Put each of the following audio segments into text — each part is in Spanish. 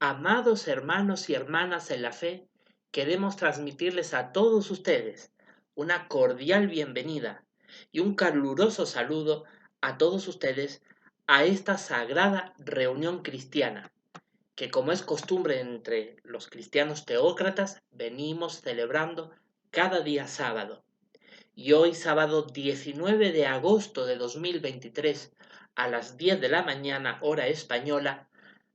Amados hermanos y hermanas en la fe, queremos transmitirles a todos ustedes una cordial bienvenida y un caluroso saludo a todos ustedes a esta sagrada reunión cristiana, que como es costumbre entre los cristianos teócratas, venimos celebrando cada día sábado. Y hoy, sábado 19 de agosto de 2023, a las 10 de la mañana, hora española,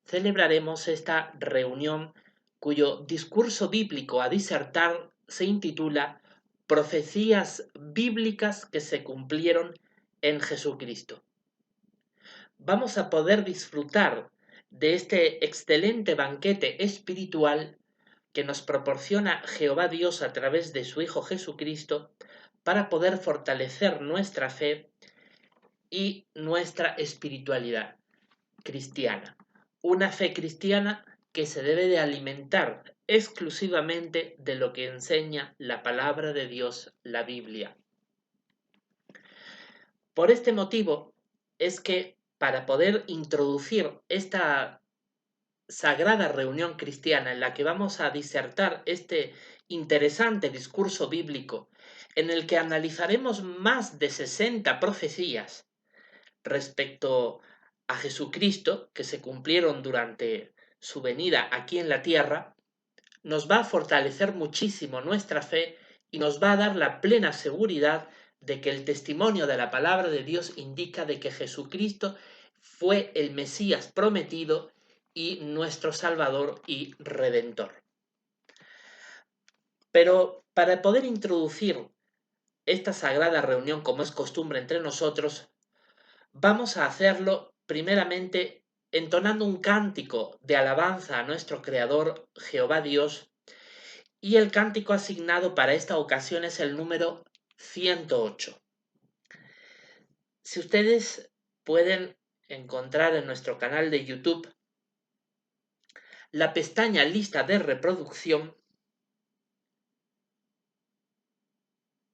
celebraremos esta reunión cuyo discurso bíblico a disertar se intitula Profecías bíblicas que se cumplieron en Jesucristo. Vamos a poder disfrutar de este excelente banquete espiritual que nos proporciona Jehová Dios a través de su Hijo Jesucristo para poder fortalecer nuestra fe y nuestra espiritualidad cristiana. Una fe cristiana que se debe de alimentar exclusivamente de lo que enseña la palabra de Dios, la Biblia. Por este motivo es que para poder introducir esta sagrada reunión cristiana en la que vamos a disertar este interesante discurso bíblico en el que analizaremos más de 60 profecías respecto a Jesucristo que se cumplieron durante su venida aquí en la tierra, nos va a fortalecer muchísimo nuestra fe y nos va a dar la plena seguridad de que el testimonio de la palabra de Dios indica de que Jesucristo fue el Mesías prometido y nuestro Salvador y Redentor. Pero para poder introducir esta sagrada reunión como es costumbre entre nosotros, vamos a hacerlo primeramente entonando un cántico de alabanza a nuestro Creador Jehová Dios, y el cántico asignado para esta ocasión es el número 108. Si ustedes pueden encontrar en nuestro canal de YouTube la pestaña lista de reproducción,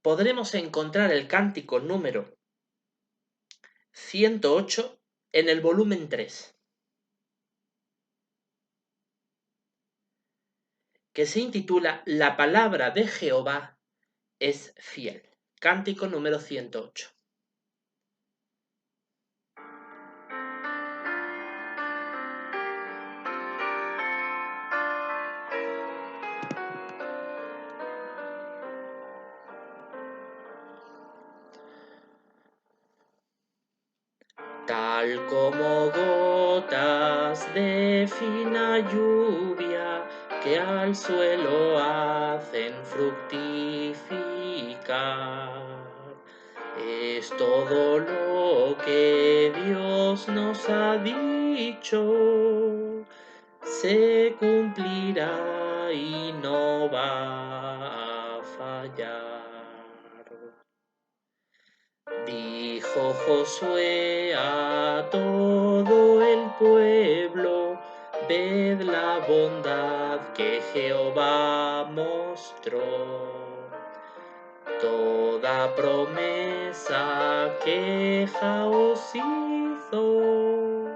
podremos encontrar el cántico número 108 en el volumen 3, que se intitula La palabra de Jehová es fiel. Cántico número 108. Tal como gotas de fina lluvia que al suelo hacen fructificar, es todo lo que Dios nos ha dicho, se cumplirá y no va a fallar. Dijo Josué a todo el pueblo, ved la bondad que Jehová mostró. Toda promesa que os hizo,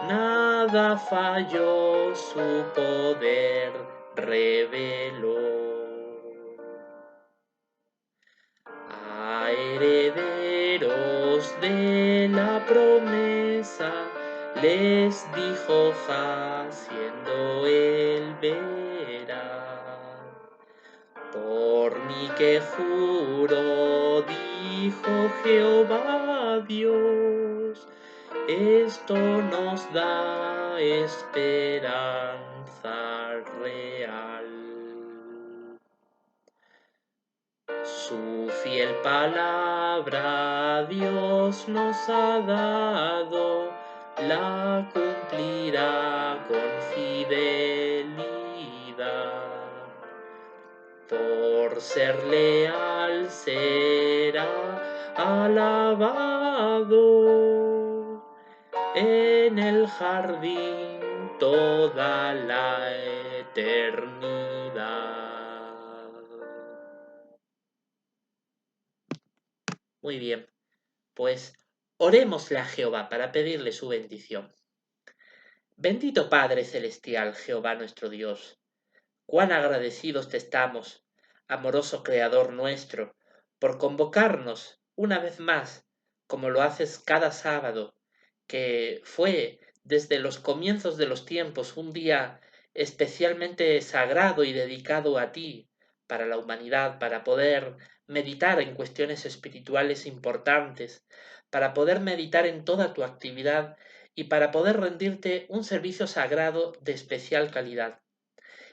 nada falló, su poder reveló. A herederos de la promesa les dijo siendo él verá. Por mí que juro, dijo Jehová Dios, esto nos da esperanza real. Su fiel palabra Dios nos ha dado, la cumplirá con fidelidad. Por ser leal será alabado en el jardín toda la eternidad. Muy bien, pues orémosle a Jehová para pedirle su bendición. Bendito Padre Celestial, Jehová nuestro Dios, cuán agradecidos te estamos, amoroso Creador nuestro, por convocarnos una vez más, como lo haces cada sábado, que fue desde los comienzos de los tiempos un día especialmente sagrado y dedicado a ti, para la humanidad, para poder meditar en cuestiones espirituales importantes, para poder meditar en toda tu actividad y para poder rendirte un servicio sagrado de especial calidad.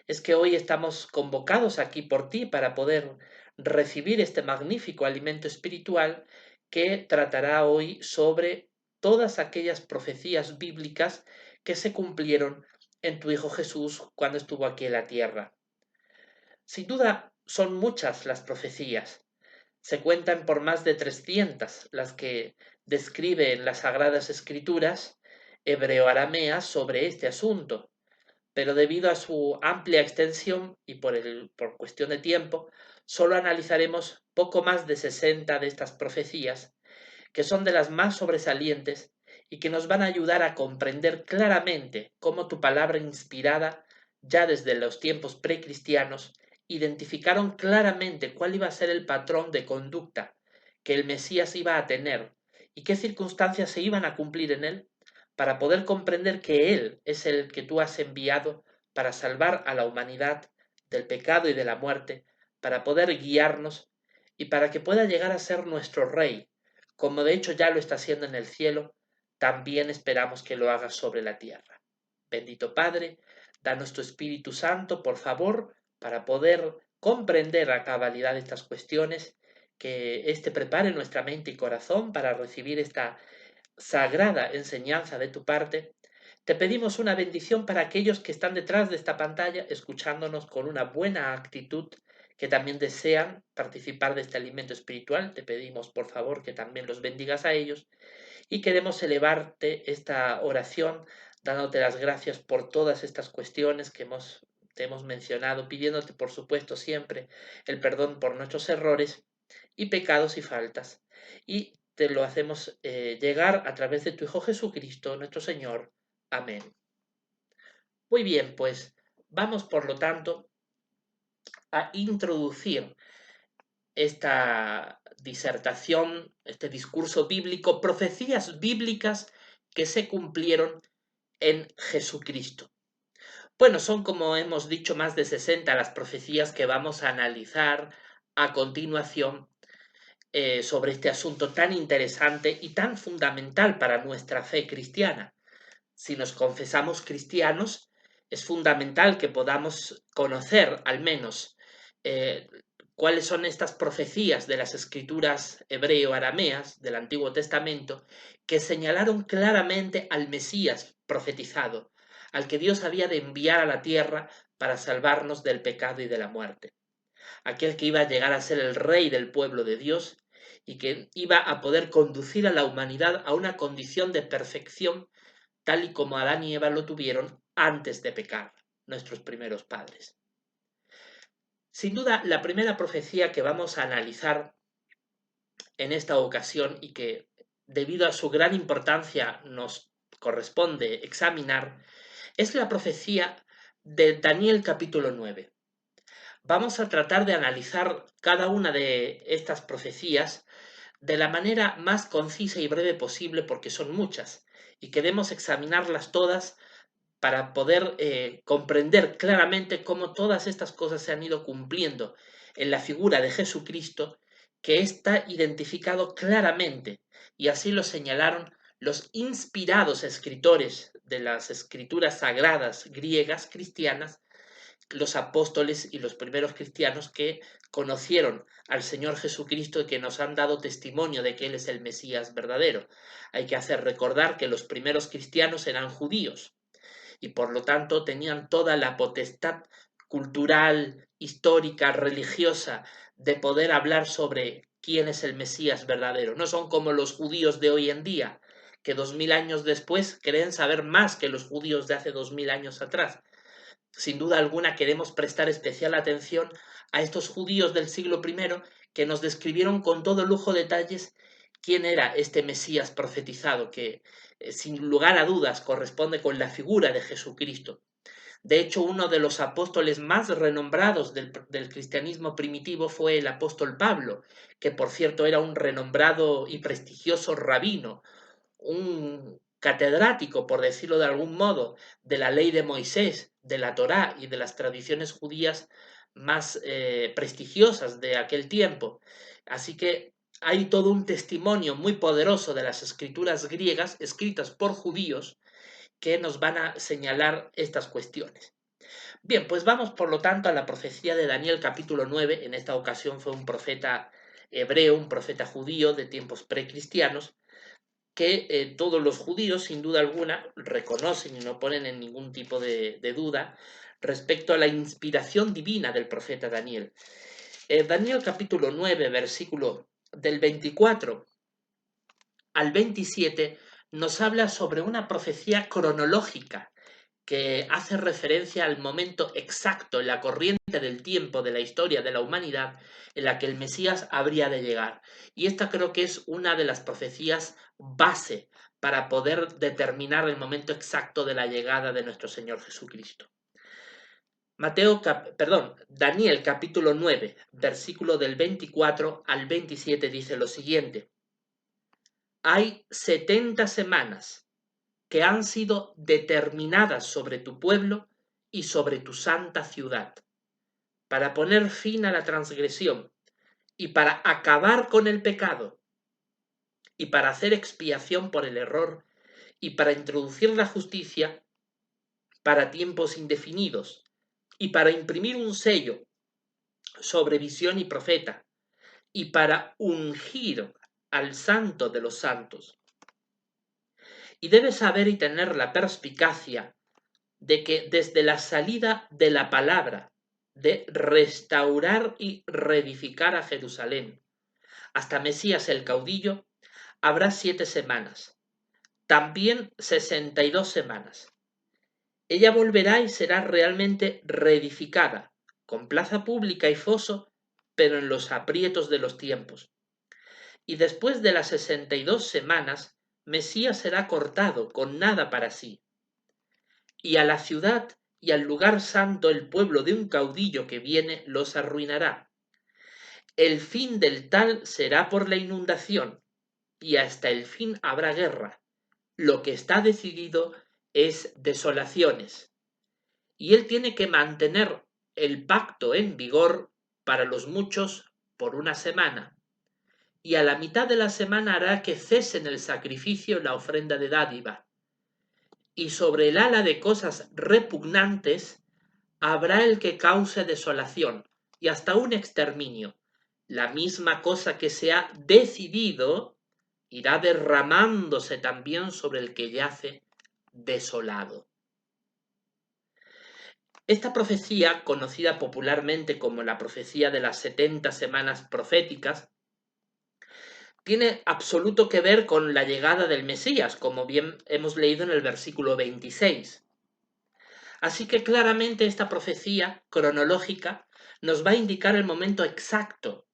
Es que hoy estamos convocados aquí por ti para poder recibir este magnífico alimento espiritual que tratará hoy sobre todas aquellas profecías bíblicas que se cumplieron en tu Hijo Jesús cuando estuvo aquí en la tierra. Sin duda, son muchas las profecías. Se cuentan por más de 300 las que describen las Sagradas Escrituras hebreo-arameas sobre este asunto, pero debido a su amplia extensión y por cuestión de tiempo, solo analizaremos poco más de 60 de estas profecías, que son de las más sobresalientes y que nos van a ayudar a comprender claramente cómo tu palabra inspirada, ya desde los tiempos precristianos, identificaron claramente cuál iba a ser el patrón de conducta que el Mesías iba a tener y qué circunstancias se iban a cumplir en él para poder comprender que Él es el que tú has enviado para salvar a la humanidad del pecado y de la muerte, para poder guiarnos y para que pueda llegar a ser nuestro Rey, como de hecho ya lo está haciendo en el cielo, también esperamos que lo haga sobre la tierra. Bendito Padre, danos tu Espíritu Santo, por favor, para poder comprender a cabalidad estas cuestiones, que éste prepare nuestra mente y corazón para recibir esta sagrada enseñanza de tu parte. Te pedimos una bendición para aquellos que están detrás de esta pantalla, escuchándonos con una buena actitud, que también desean participar de este alimento espiritual. Te pedimos, por favor, que también los bendigas a ellos y queremos elevarte esta oración, dándote las gracias por todas estas cuestiones que te hemos mencionado, pidiéndote, por supuesto, siempre el perdón por nuestros errores y pecados y faltas. Y te lo hacemos llegar a través de tu Hijo Jesucristo, nuestro Señor. Amén. Muy bien, pues vamos, por lo tanto, a introducir esta disertación, este discurso bíblico, profecías bíblicas que se cumplieron en Jesucristo. Bueno, son, como hemos dicho, más de 60 las profecías que vamos a analizar a continuación sobre este asunto tan interesante y tan fundamental para nuestra fe cristiana. Si nos confesamos cristianos, es fundamental que podamos conocer al menos eh, cuáles son estas profecías de las escrituras hebreo-arameas del Antiguo Testamento que señalaron claramente al Mesías profetizado, al que Dios había de enviar a la tierra para salvarnos del pecado y de la muerte. Aquel que iba a llegar a ser el rey del pueblo de Dios y que iba a poder conducir a la humanidad a una condición de perfección tal y como Adán y Eva lo tuvieron antes de pecar, nuestros primeros padres. Sin duda, la primera profecía que vamos a analizar en esta ocasión y que debido a su gran importancia nos corresponde examinar es la profecía de Daniel capítulo 9. Vamos a tratar de analizar cada una de estas profecías de la manera más concisa y breve posible porque son muchas y queremos examinarlas todas para poder comprender claramente cómo todas estas cosas se han ido cumpliendo en la figura de Jesucristo, que está identificado claramente, y así lo señalaron los inspirados escritores de las escrituras sagradas griegas cristianas, los apóstoles y los primeros cristianos que conocieron al Señor Jesucristo y que nos han dado testimonio de que Él es el Mesías verdadero. Hay que hacer recordar que los primeros cristianos eran judíos y por lo tanto tenían toda la potestad cultural, histórica, religiosa de poder hablar sobre quién es el Mesías verdadero. No son como los judíos de hoy en día, que 2000 años después creen saber más que los judíos de hace 2000 años atrás. Sin duda alguna queremos prestar especial atención a estos judíos del siglo I que nos describieron con todo lujo detalles quién era este Mesías profetizado que, sin lugar a dudas, corresponde con la figura de Jesucristo. De hecho, uno de los apóstoles más renombrados del cristianismo primitivo fue el apóstol Pablo, que por cierto era un renombrado y prestigioso rabino, un catedrático, por decirlo de algún modo, de la ley de Moisés, de la Torá y de las tradiciones judías más prestigiosas de aquel tiempo. Así que hay todo un testimonio muy poderoso de las escrituras griegas escritas por judíos que nos van a señalar estas cuestiones. Bien, pues vamos por lo tanto a la profecía de Daniel capítulo 9. En esta ocasión fue un profeta hebreo, un profeta judío de tiempos precristianos, que todos los judíos, sin duda alguna, reconocen y no ponen en ningún tipo de duda respecto a la inspiración divina del profeta Daniel. Daniel capítulo 9, versículo del 24 al 27, nos habla sobre una profecía cronológica que hace referencia al momento exacto en la corriente del tiempo de la historia de la humanidad en la que el Mesías habría de llegar. Y esta creo que es una de las profecías base para poder determinar el momento exacto de la llegada de nuestro Señor Jesucristo. Daniel capítulo 9, versículo del 24 al 27 dice lo siguiente: hay 70 semanas que han sido determinadas sobre tu pueblo y sobre tu santa ciudad, para poner fin a la transgresión y para acabar con el pecado y para hacer expiación por el error y para introducir la justicia para tiempos indefinidos y para imprimir un sello sobre visión y profeta y para ungir al santo de los santos. Y debes saber y tener la perspicacia de que desde la salida de la palabra de restaurar y reedificar a Jerusalén hasta Mesías el caudillo, habrá 7 semanas, también 62 semanas. Ella volverá y será realmente reedificada, con plaza pública y foso, pero en los aprietos de los tiempos. Y después de las 62 semanas, Mesías será cortado con nada para sí. Y a la ciudad y al lugar santo el pueblo de un caudillo que viene los arruinará. El fin del tal será por la inundación, y hasta el fin habrá guerra. Lo que está decidido es desolaciones. Y él tiene que mantener el pacto en vigor para los muchos por una semana. Y a la mitad de la semana hará que cesen el sacrificio y la ofrenda de dádiva. Y sobre el ala de cosas repugnantes habrá el que cause desolación y hasta un exterminio. La misma cosa que se ha decidido irá derramándose también sobre el que yace desolado. Esta profecía, conocida popularmente como la profecía de las 70 semanas proféticas, tiene absoluto que ver con la llegada del Mesías, como bien hemos leído en el versículo 26. Así que claramente esta profecía cronológica nos va a indicar el momento exacto.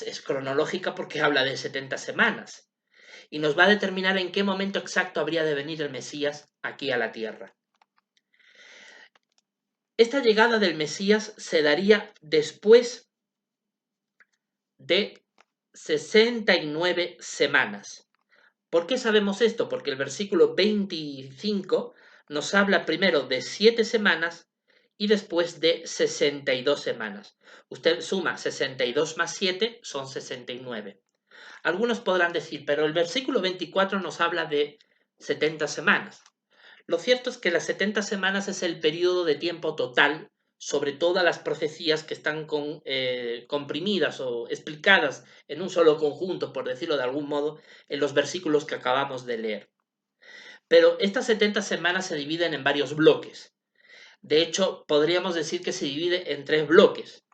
Es cronológica porque habla de 70 semanas y nos va a determinar en qué momento exacto habría de venir el Mesías aquí a la tierra. Esta llegada del Mesías se daría después de 69 semanas. ¿Por qué sabemos esto? Porque el versículo 25 nos habla primero de 7 semanas y después de 62 semanas. Usted suma 62 más 7, son 69. Algunos podrán decir, pero el versículo 24 nos habla de 70 semanas. Lo cierto es que las 70 semanas es el periodo de tiempo total sobre todas las profecías que están comprimidas o explicadas en un solo conjunto, por decirlo de algún modo, en los versículos que acabamos de leer. Pero estas 70 semanas se dividen en varios bloques. De hecho, podríamos decir que se divide en 3 bloques.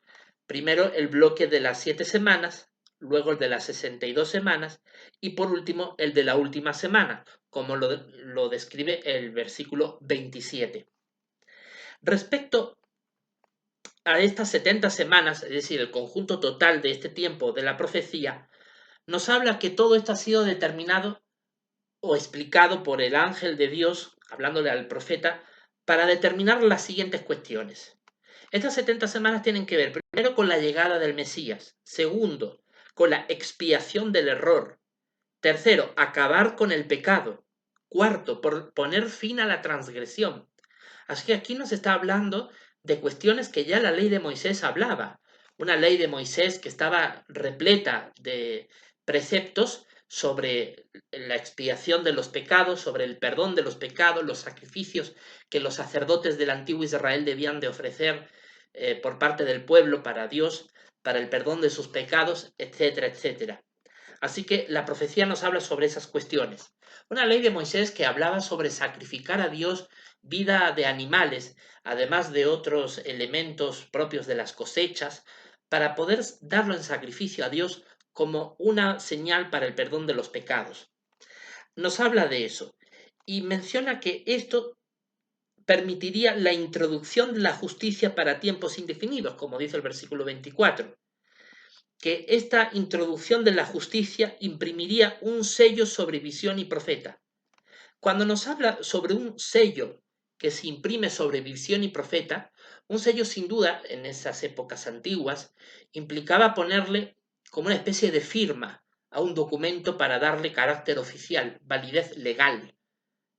Primero el bloque de las 7 semanas, luego el de las 62 semanas y por último el de la última semana, como lo describe el versículo 27. Respecto a estas 70 semanas, es decir, el conjunto total de este tiempo de la profecía, nos habla que todo esto ha sido determinado o explicado por el ángel de Dios, hablándole al profeta, para determinar las siguientes cuestiones. Estas 70 semanas tienen que ver, primero, con la llegada del Mesías, segundo, con la expiación del error, tercero, acabar con el pecado, cuarto, por poner fin a la transgresión. Así que aquí nos está hablando de cuestiones que ya la ley de Moisés hablaba, una ley de Moisés que estaba repleta de preceptos sobre la expiación de los pecados, sobre el perdón de los pecados, los sacrificios que los sacerdotes del antiguo Israel debían de ofrecer por parte del pueblo para Dios, para el perdón de sus pecados, etcétera, etcétera. Así que la profecía nos habla sobre esas cuestiones. Una ley de Moisés que hablaba sobre sacrificar a Dios vida de animales, además de otros elementos propios de las cosechas, para poder darlo en sacrificio a Dios como una señal para el perdón de los pecados. Nos habla de eso y menciona que esto permitiría la introducción de la justicia para tiempos indefinidos, como dice el versículo 24, que esta introducción de la justicia imprimiría un sello sobre visión y profeta. Cuando nos habla sobre un sello que se imprime sobre visión y profeta, un sello sin duda en esas épocas antiguas implicaba ponerle como una especie de firma a un documento para darle carácter oficial, validez legal,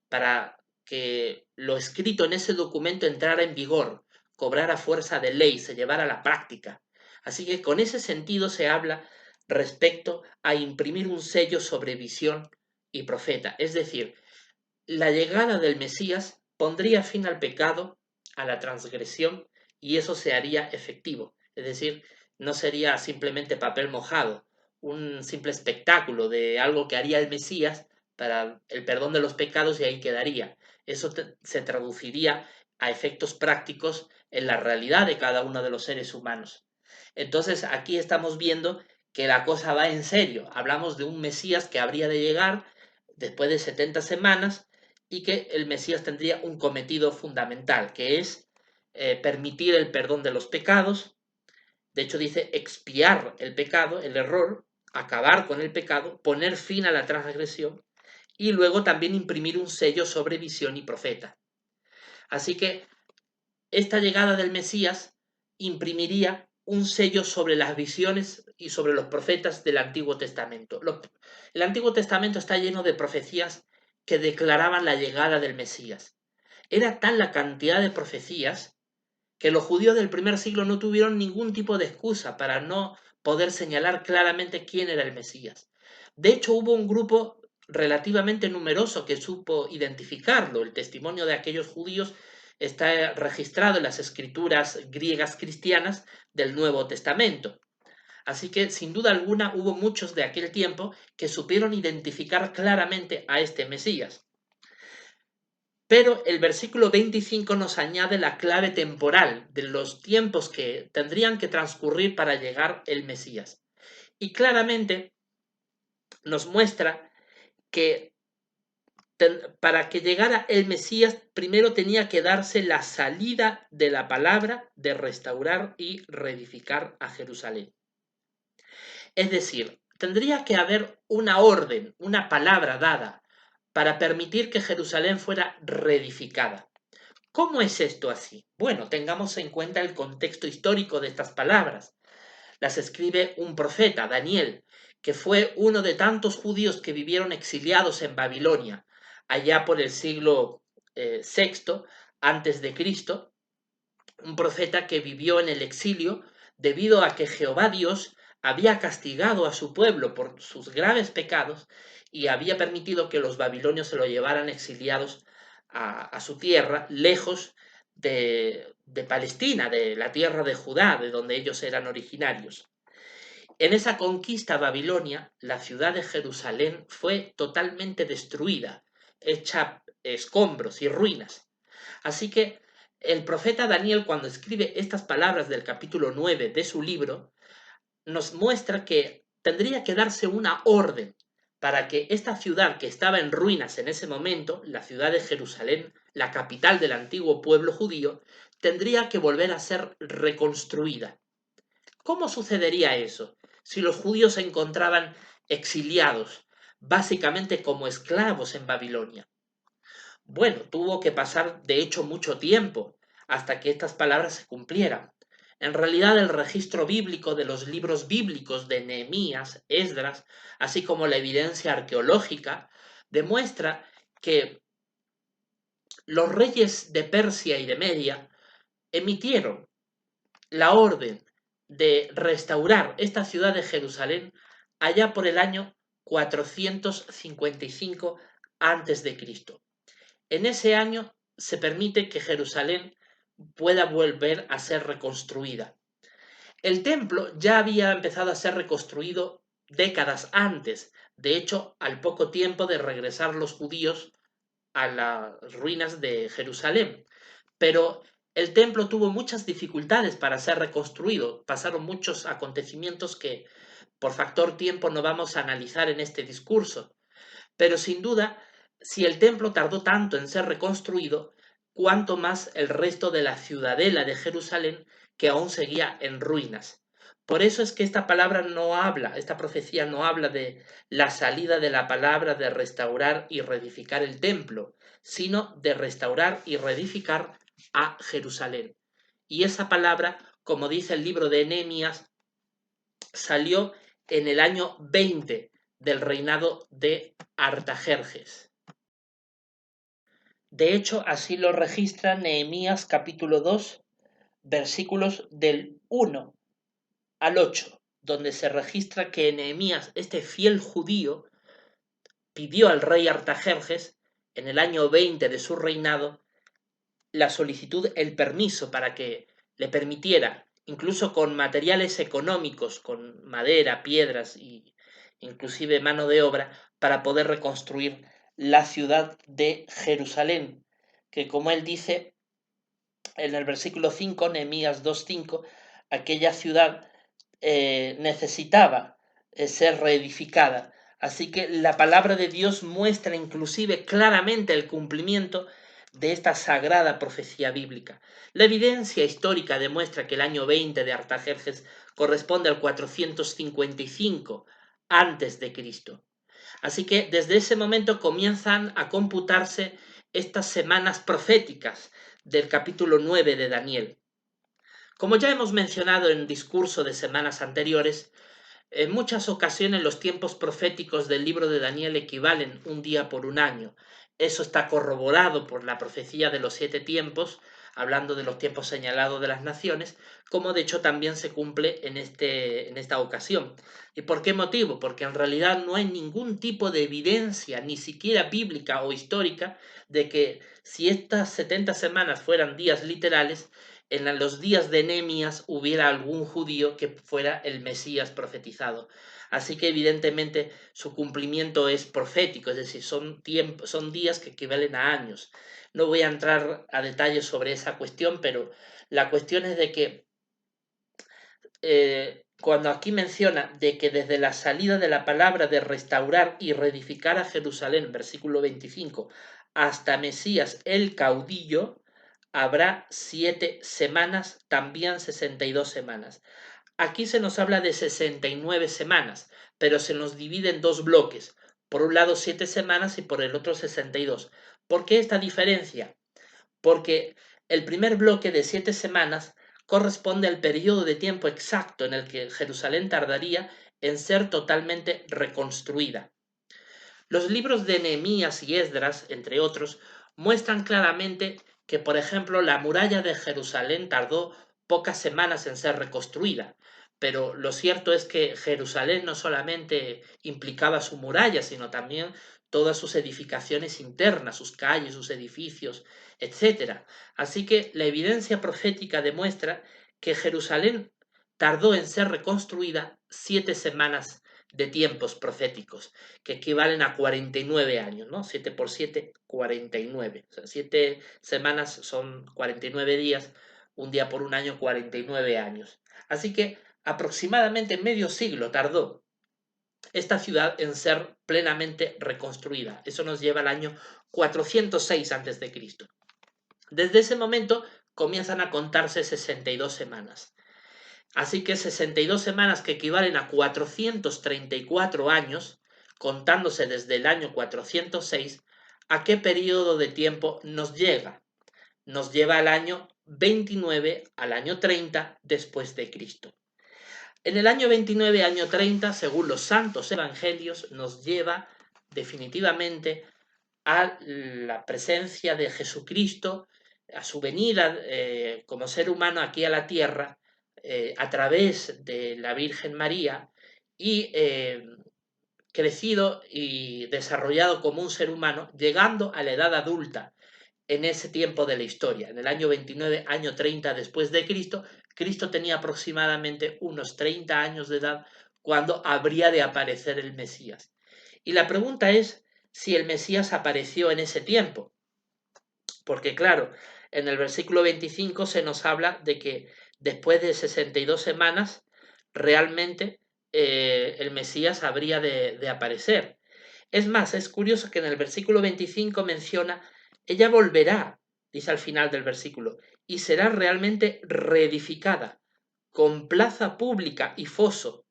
para que lo escrito en ese documento entrara en vigor, cobrara fuerza de ley, se llevara a la práctica. Así que con ese sentido se habla respecto a imprimir un sello sobre visión y profeta. Es decir, la llegada del Mesías pondría fin al pecado, a la transgresión, y eso se haría efectivo. Es decir, no sería simplemente papel mojado, un simple espectáculo de algo que haría el Mesías para el perdón de los pecados y ahí quedaría. Eso se traduciría a efectos prácticos en la realidad de cada uno de los seres humanos. Entonces aquí estamos viendo que la cosa va en serio. Hablamos de un Mesías que habría de llegar después de 70 semanas y que el Mesías tendría un cometido fundamental, que es permitir el perdón de los pecados. De hecho dice expiar el pecado, el error, acabar con el pecado, poner fin a la transgresión y luego también imprimir un sello sobre visión y profeta. Así que esta llegada del Mesías imprimiría un sello sobre las visiones y sobre los profetas del Antiguo Testamento. El Antiguo Testamento está lleno de profecías que declaraban la llegada del Mesías. Era tal la cantidad de profecías que los judíos del primer siglo no tuvieron ningún tipo de excusa para no poder señalar claramente quién era el Mesías. De hecho, hubo un grupo relativamente numeroso que supo identificarlo. El testimonio de aquellos judíos está registrado en las escrituras griegas cristianas del Nuevo Testamento. Así que, sin duda alguna, hubo muchos de aquel tiempo que supieron identificar claramente a este Mesías. Pero el versículo 25 nos añade la clave temporal de los tiempos que tendrían que transcurrir para llegar el Mesías. Y claramente nos muestra que para que llegara el Mesías, primero tenía que darse la salida de la palabra de restaurar y reedificar a Jerusalén. Es decir, tendría que haber una orden, una palabra dada para permitir que Jerusalén fuera reedificada. ¿Cómo es esto así? Bueno, tengamos en cuenta el contexto histórico de estas palabras. Las escribe un profeta, Daniel, que fue uno de tantos judíos que vivieron exiliados en Babilonia, allá por el siglo VI antes de Cristo, un profeta que vivió en el exilio debido a que Jehová Dios había castigado a su pueblo por sus graves pecados y había permitido que los babilonios se lo llevaran exiliados a su tierra, lejos de Palestina, de la tierra de Judá, de donde ellos eran originarios. En esa conquista babilonia, la ciudad de Jerusalén fue totalmente destruida, hecha escombros y ruinas. Así que el profeta Daniel, cuando escribe estas palabras del capítulo 9 de su libro, nos muestra que tendría que darse una orden para que esta ciudad que estaba en ruinas en ese momento, la ciudad de Jerusalén, la capital del antiguo pueblo judío, tendría que volver a ser reconstruida. ¿Cómo sucedería eso? Si los judíos se encontraban exiliados, básicamente como esclavos en Babilonia. Bueno, tuvo que pasar de hecho mucho tiempo hasta que estas palabras se cumplieran. En realidad el registro bíblico de los libros bíblicos de Nehemías, Esdras, así como la evidencia arqueológica, demuestra que los reyes de Persia y de Media emitieron la orden de restaurar esta ciudad de Jerusalén allá por el año 455 a.C. En ese año se permite que Jerusalén pueda volver a ser reconstruida. El templo ya había empezado a ser reconstruido décadas antes, de hecho, al poco tiempo de regresar los judíos a las ruinas de Jerusalén. Pero el templo tuvo muchas dificultades para ser reconstruido. Pasaron muchos acontecimientos que por factor tiempo no vamos a analizar en este discurso. Pero sin duda, si el templo tardó tanto en ser reconstruido, cuánto más el resto de la ciudadela de Jerusalén, que aún seguía en ruinas. Por eso es que esta palabra no habla, esta profecía no habla de la salida de la palabra de restaurar y reedificar el templo, sino de restaurar y reedificar a Jerusalén. Y esa palabra, como dice el libro de Nehemías, salió en el año 20 del reinado de Artajerjes. De hecho, así lo registra Nehemías capítulo 2, versículos del 1 al 8, donde se registra que Nehemías, este fiel judío, pidió al rey Artajerjes, en el año 20 de su reinado, la solicitud, el permiso para que le permitiera, incluso con materiales económicos, con madera, piedras y inclusive mano de obra, para poder reconstruir la ciudad de Jerusalén, que como él dice en el versículo 5, Nehemías 2:5, aquella ciudad necesitaba ser reedificada. Así que la palabra de Dios muestra inclusive claramente el cumplimiento de esta sagrada profecía bíblica. La evidencia histórica demuestra que el año 20 de Artajerjes corresponde al 455 antes de Cristo. Así que desde ese momento comienzan a computarse estas semanas proféticas del capítulo 9 de Daniel. Como ya hemos mencionado en discurso de semanas anteriores, en muchas ocasiones los tiempos proféticos del libro de Daniel equivalen un día por un año. Eso está corroborado por la profecía de los 7 tiempos, hablando de los tiempos señalados de las naciones, como de hecho también se cumple en esta ocasión. ¿Y por qué motivo? Porque en realidad no hay ningún tipo de evidencia, ni siquiera bíblica o histórica, de que si estas 70 semanas fueran días literales, en los días de Nehemías hubiera algún judío que fuera el Mesías profetizado. Así que evidentemente su cumplimiento es profético, es decir, son días que equivalen a años. No voy a entrar a detalles sobre esa cuestión, pero la cuestión es de que cuando aquí menciona de que desde la salida de la palabra de restaurar y reedificar a Jerusalén, versículo 25, hasta Mesías el caudillo, habrá 7 semanas, también 62 semanas. Aquí se nos habla de 69 semanas, pero se nos divide en dos bloques. Por un lado 7 semanas y por el otro 62. ¿Por qué esta diferencia? Porque el primer bloque de 7 semanas corresponde al periodo de tiempo exacto en el que Jerusalén tardaría en ser totalmente reconstruida. Los libros de Nehemías y Esdras, entre otros, muestran claramente que, por ejemplo, la muralla de Jerusalén tardó pocas semanas en ser reconstruida, pero lo cierto es que Jerusalén no solamente implicaba su muralla, sino también todas sus edificaciones internas, sus calles, sus edificios, etc. Así que la evidencia profética demuestra que Jerusalén tardó en ser reconstruida 7 semanas de tiempos proféticos, que equivalen a 49 años, ¿no? 7 por 7, 49. O sea, 7 semanas son 49 días, un día por un año, 49 años. Así que aproximadamente medio siglo tardó esta ciudad en ser plenamente reconstruida. Eso nos lleva al año 406 a.C. Desde ese momento comienzan a contarse 62 semanas. Así que 62 semanas que equivalen a 434 años, contándose desde el año 406, ¿a qué periodo de tiempo nos llega? Nos lleva al año 29, al año 30 después de Cristo. En el año 29, año 30, según los santos evangelios, nos lleva definitivamente a la presencia de Jesucristo, a su venida como ser humano aquí a la tierra, a través de la Virgen María, y crecido y desarrollado como un ser humano, llegando a la edad adulta en ese tiempo de la historia. En el año 29, año 30 después de Cristo, Cristo tenía aproximadamente unos 30 años de edad cuando habría de aparecer el Mesías. Y la pregunta es si el Mesías apareció en ese tiempo. Porque claro, en el versículo 25 se nos habla de que después de 62 semanas, realmente el Mesías habría de aparecer. Es más, es curioso que en el versículo 25 menciona, ella volverá, dice al final del versículo, y será realmente reedificada, con plaza pública y foso.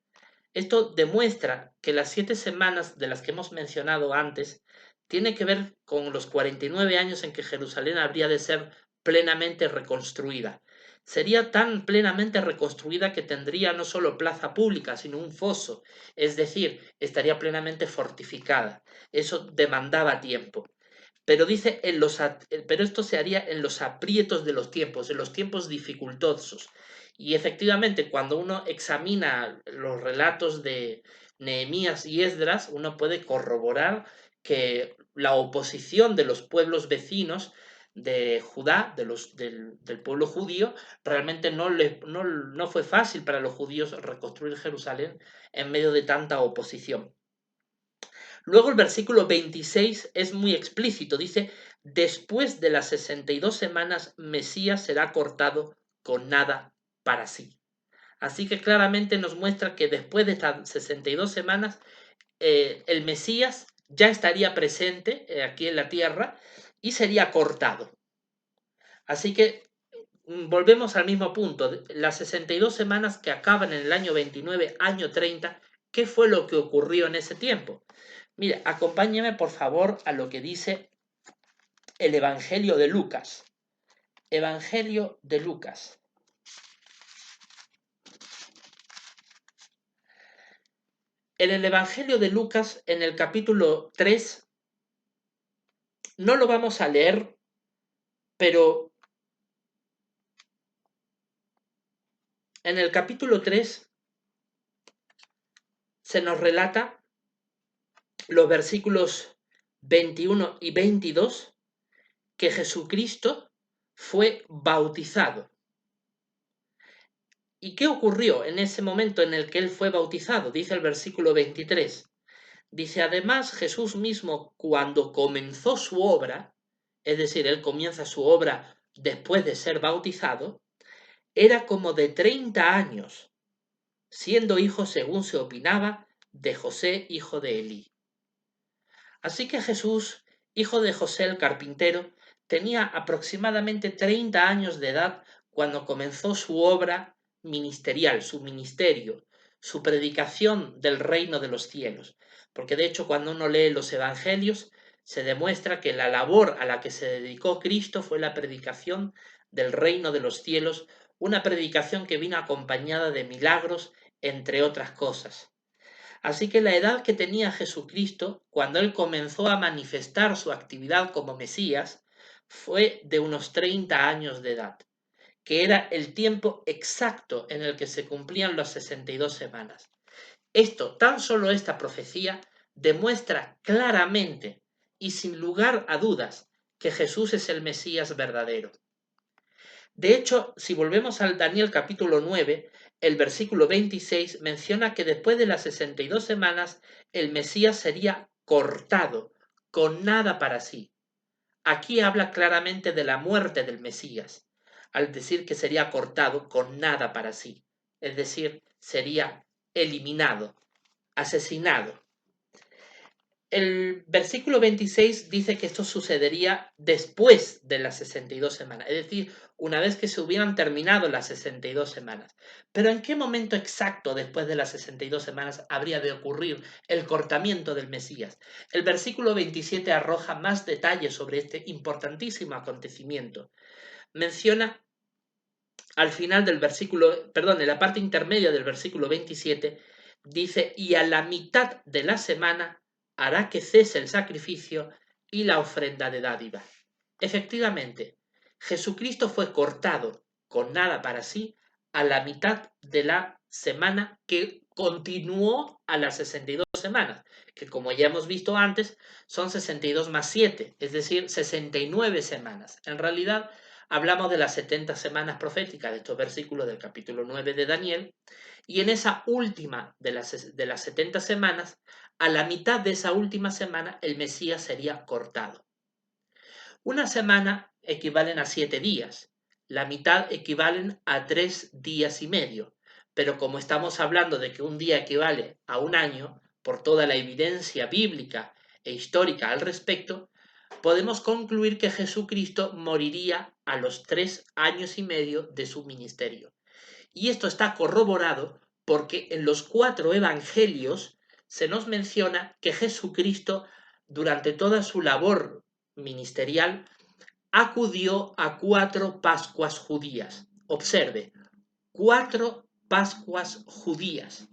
Esto demuestra que las 7 semanas de las que hemos mencionado antes tiene que ver con los 49 años en que Jerusalén habría de ser plenamente reconstruida. Sería tan plenamente reconstruida que tendría no solo plaza pública, sino un foso, es decir, estaría plenamente fortificada. Eso demandaba tiempo. Pero dice pero esto se haría en los aprietos de los tiempos, en los tiempos dificultosos. Y efectivamente, cuando uno examina los relatos de Nehemías y Esdras, uno puede corroborar que la oposición de los pueblos vecinos de Judá, del pueblo judío, realmente no fue fácil para los judíos reconstruir Jerusalén en medio de tanta oposición. Luego el versículo 26 es muy explícito, dice, después de las 62 semanas, Mesías será cortado con nada para sí. Así que claramente nos muestra que después de estas 62 semanas, el Mesías ya estaría presente aquí en la tierra y sería cortado. Así que volvemos al mismo punto, las 62 semanas que acaban en el año 29, año 30, ¿qué fue lo que ocurrió en ese tiempo? Mire, acompáñeme por favor a lo que dice el Evangelio de Lucas. Evangelio de Lucas. En el Evangelio de Lucas, en el capítulo 3, no lo vamos a leer, pero en el capítulo 3 se nos relata los versículos 21 y 22 que Jesucristo fue bautizado. ¿Y qué ocurrió en ese momento en el que él fue bautizado? Dice el versículo 23. Dice, además Jesús mismo cuando comenzó su obra, es decir, él comienza su obra después de ser bautizado, era como de 30 años, siendo hijo, según se opinaba, de José, hijo de Elí. Así que Jesús, hijo de José el carpintero, tenía aproximadamente 30 años de edad cuando comenzó su obra ministerial, su ministerio, su predicación del reino de los cielos. Porque de hecho cuando uno lee los evangelios se demuestra que la labor a la que se dedicó Cristo fue la predicación del reino de los cielos, una predicación que vino acompañada de milagros, entre otras cosas. Así que la edad que tenía Jesucristo cuando él comenzó a manifestar su actividad como Mesías fue de unos 30 años de edad, que era el tiempo exacto en el que se cumplían las 62 semanas. Tan solo esta profecía demuestra claramente y sin lugar a dudas que Jesús es el Mesías verdadero. De hecho, si volvemos al Daniel capítulo 9, el versículo 26 menciona que después de las 62 semanas el Mesías sería cortado, con nada para sí. Aquí habla claramente de la muerte del Mesías, al decir que sería cortado con nada para sí, es decir, sería eliminado, asesinado. El versículo 26 dice que esto sucedería después de las 62 semanas, es decir, una vez que se hubieran terminado las 62 semanas. Pero ¿en qué momento exacto después de las 62 semanas habría de ocurrir el cortamiento del Mesías? El versículo 27 arroja más detalles sobre este importantísimo acontecimiento. Menciona al final del versículo, perdón, en la parte intermedia del versículo 27, dice, y a la mitad de la semana hará que cese el sacrificio y la ofrenda de dádiva. Efectivamente, Jesucristo fue cortado con nada para sí a la mitad de la semana que continuó a las 62 semanas, que como ya hemos visto antes, son 62 más 7, es decir, 69 semanas. En realidad, hablamos de las 70 semanas proféticas de estos versículos del capítulo 9 de Daniel, y en esa última de las 70 semanas, a la mitad de esa última semana, el Mesías sería cortado. Una semana equivalen a 7 días, la mitad equivalen a 3 días y medio, pero como estamos hablando de que un día equivale a un año, por toda la evidencia bíblica e histórica al respecto, podemos concluir que Jesucristo moriría a los 3 años y medio de su ministerio. Y esto está corroborado porque en los 4 evangelios se nos menciona que Jesucristo, durante toda su labor ministerial, acudió a 4 Pascuas judías. Observe, 4 Pascuas judías.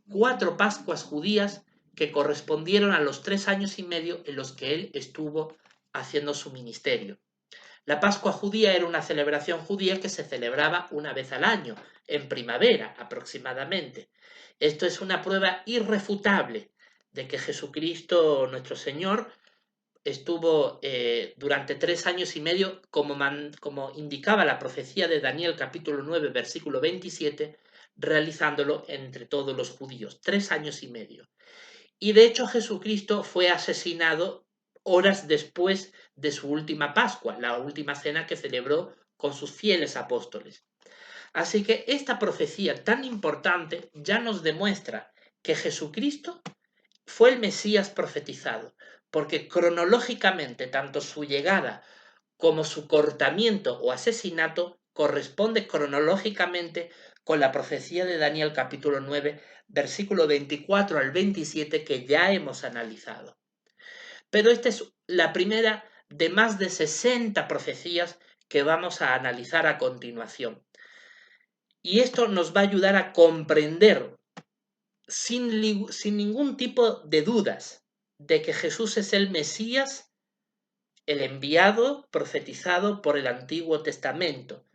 4 Pascuas judías que correspondieron a los 3 años y medio en los que él estuvo haciendo su ministerio. La Pascua judía era una celebración judía que se celebraba una vez al año, en primavera aproximadamente. Esto es una prueba irrefutable de que Jesucristo, nuestro Señor, estuvo durante 3 años y medio, como indicaba la profecía de Daniel capítulo 9, versículo 27, realizándolo entre todos los judíos. 3 años y medio. Y de hecho Jesucristo fue asesinado horas después de su última Pascua, la última cena que celebró con sus fieles apóstoles. Así que esta profecía tan importante ya nos demuestra que Jesucristo fue el Mesías profetizado, porque cronológicamente tanto su llegada como su cortamiento o asesinato corresponde cronológicamente con la profecía de Daniel capítulo 9, versículo 24 al 27 que ya hemos analizado. Pero esta es la primera de más de 60 profecías que vamos a analizar a continuación. Y esto nos va a ayudar a comprender sin ningún tipo de dudas de que Jesús es el Mesías, el enviado profetizado por el Antiguo Testamento.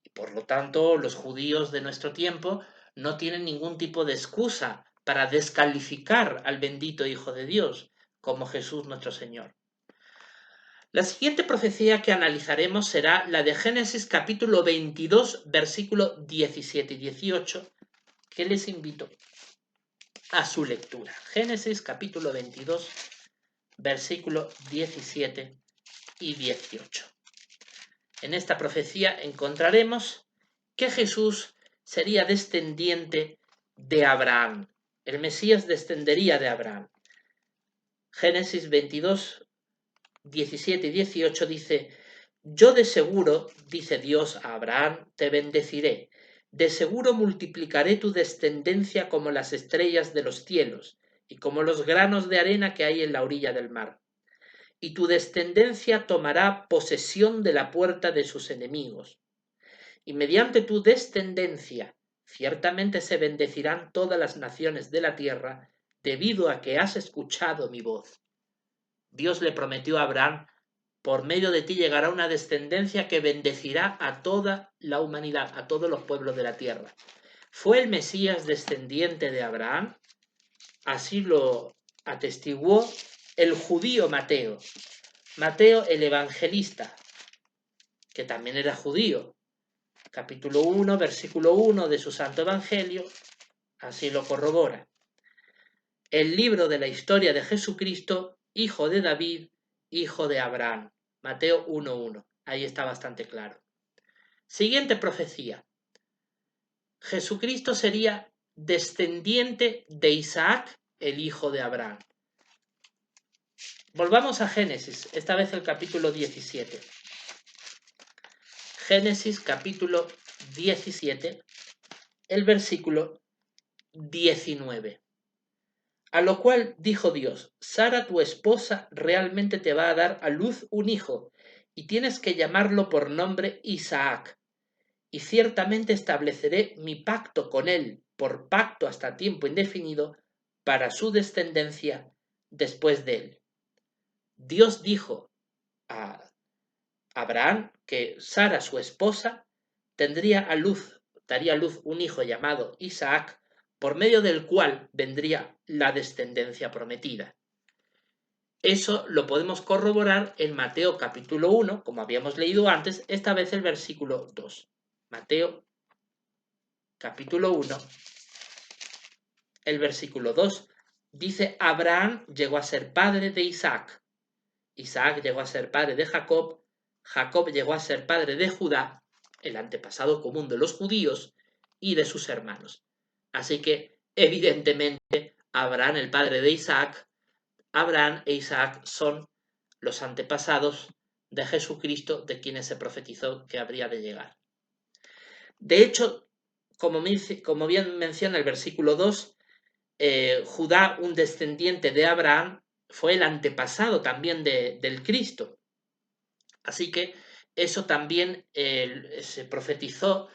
Y por lo tanto, los judíos de nuestro tiempo no tienen ningún tipo de excusa para descalificar al bendito Hijo de Dios, como Jesús nuestro Señor. La siguiente profecía que analizaremos será la de Génesis capítulo 22, versículo 17 y 18, que les invito a su lectura. Génesis capítulo 22, versículo 17 y 18. En esta profecía encontraremos que Jesús sería descendiente de Abraham. El Mesías descendería de Abraham. Génesis 22, 17 y 18 dice, yo de seguro, dice Dios a Abraham, te bendeciré. De seguro multiplicaré tu descendencia como las estrellas de los cielos y como los granos de arena que hay en la orilla del mar. Y tu descendencia tomará posesión de la puerta de sus enemigos. Y mediante tu descendencia, ciertamente se bendecirán todas las naciones de la tierra, debido a que has escuchado mi voz. Dios le prometió a Abraham, por medio de ti llegará una descendencia que bendecirá a toda la humanidad, a todos los pueblos de la tierra. ¿Fue el Mesías descendiente de Abraham? Así lo atestiguó el judío Mateo. Mateo el evangelista, que también era judío, capítulo 1, versículo 1 de su Santo Evangelio, así lo corrobora. El libro de la historia de Jesucristo, hijo de David, hijo de Abraham. Mateo 1:1. Ahí está bastante claro. Siguiente profecía. Jesucristo sería descendiente de Isaac, el hijo de Abraham. Volvamos a Génesis, esta vez el capítulo 17. Génesis capítulo 17, el versículo 19. A lo cual dijo Dios: Sara, tu esposa, realmente te va a dar a luz un hijo, y tienes que llamarlo por nombre Isaac. Y ciertamente estableceré mi pacto con él, por pacto hasta tiempo indefinido, para su descendencia después de él. Dios dijo a Abraham que Sara, su esposa, daría a luz un hijo llamado Isaac, por medio del cual vendría la descendencia prometida. Eso lo podemos corroborar en Mateo capítulo 1, como habíamos leído antes, esta vez el versículo 2. Mateo capítulo 1, el versículo 2, dice: Abraham llegó a ser padre de Isaac, Isaac llegó a ser padre de Jacob, Jacob llegó a ser padre de Judá, el antepasado común de los judíos, y de sus hermanos. Así que, evidentemente, Abraham, el padre de Isaac, Abraham e Isaac son los antepasados de Jesucristo, de quienes se profetizó que habría de llegar. De hecho, como bien menciona el versículo 2, Judá, un descendiente de Abraham, fue el antepasado también del Cristo. Así que eso también se profetizó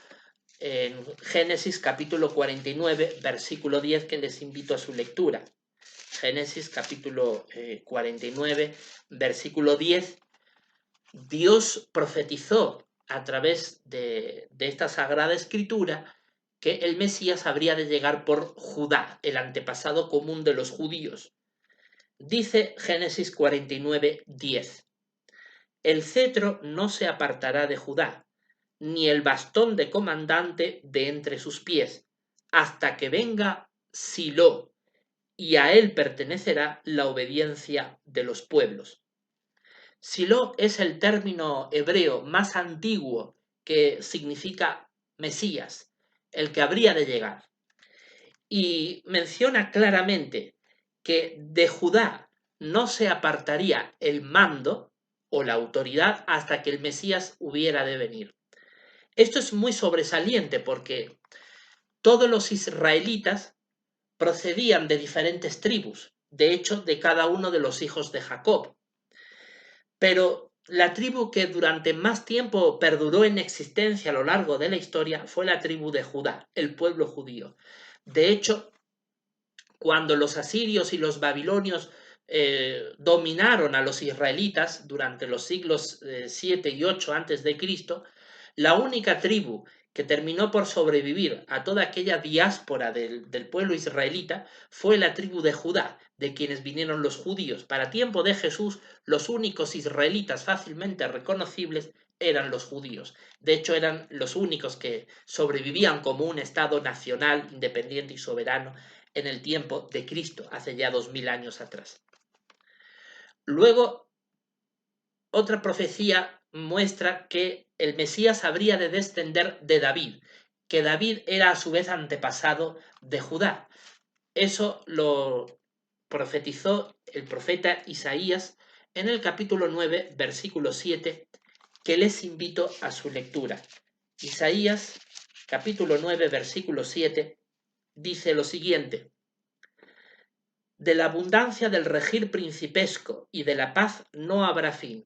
en Génesis capítulo 49, versículo 10, que les invito a su lectura. Génesis capítulo 49, versículo 10. Dios profetizó a través de esta sagrada escritura que el Mesías habría de llegar por Judá, el antepasado común de los judíos. Dice Génesis 49, 10. El cetro no se apartará de Judá, ni el bastón de comandante de entre sus pies, hasta que venga Silo, y a él pertenecerá la obediencia de los pueblos. Silo es el término hebreo más antiguo que significa Mesías, el que habría de llegar. Y menciona claramente que de Judá no se apartaría el mando o la autoridad hasta que el Mesías hubiera de venir. Esto es muy sobresaliente porque todos los israelitas procedían de diferentes tribus, de hecho de cada uno de los hijos de Jacob. Pero la tribu que durante más tiempo perduró en existencia a lo largo de la historia fue la tribu de Judá, el pueblo judío. De hecho, cuando los asirios y los babilonios dominaron a los israelitas durante los siglos 7 y 8 antes de Cristo, la única tribu que terminó por sobrevivir a toda aquella diáspora del pueblo israelita fue la tribu de Judá, de quienes vinieron los judíos. Para tiempo de Jesús, los únicos israelitas fácilmente reconocibles eran los judíos. De hecho, eran los únicos que sobrevivían como un estado nacional, independiente y soberano en el tiempo de Cristo, hace ya 2000 años atrás. Luego, otra profecía muestra que el Mesías habría de descender de David, que David era a su vez antepasado de Judá. Eso lo profetizó el profeta Isaías en el capítulo 9, versículo 7, que les invito a su lectura. Isaías, capítulo 9, versículo 7, dice lo siguiente: de la abundancia del regir principesco y de la paz no habrá fin,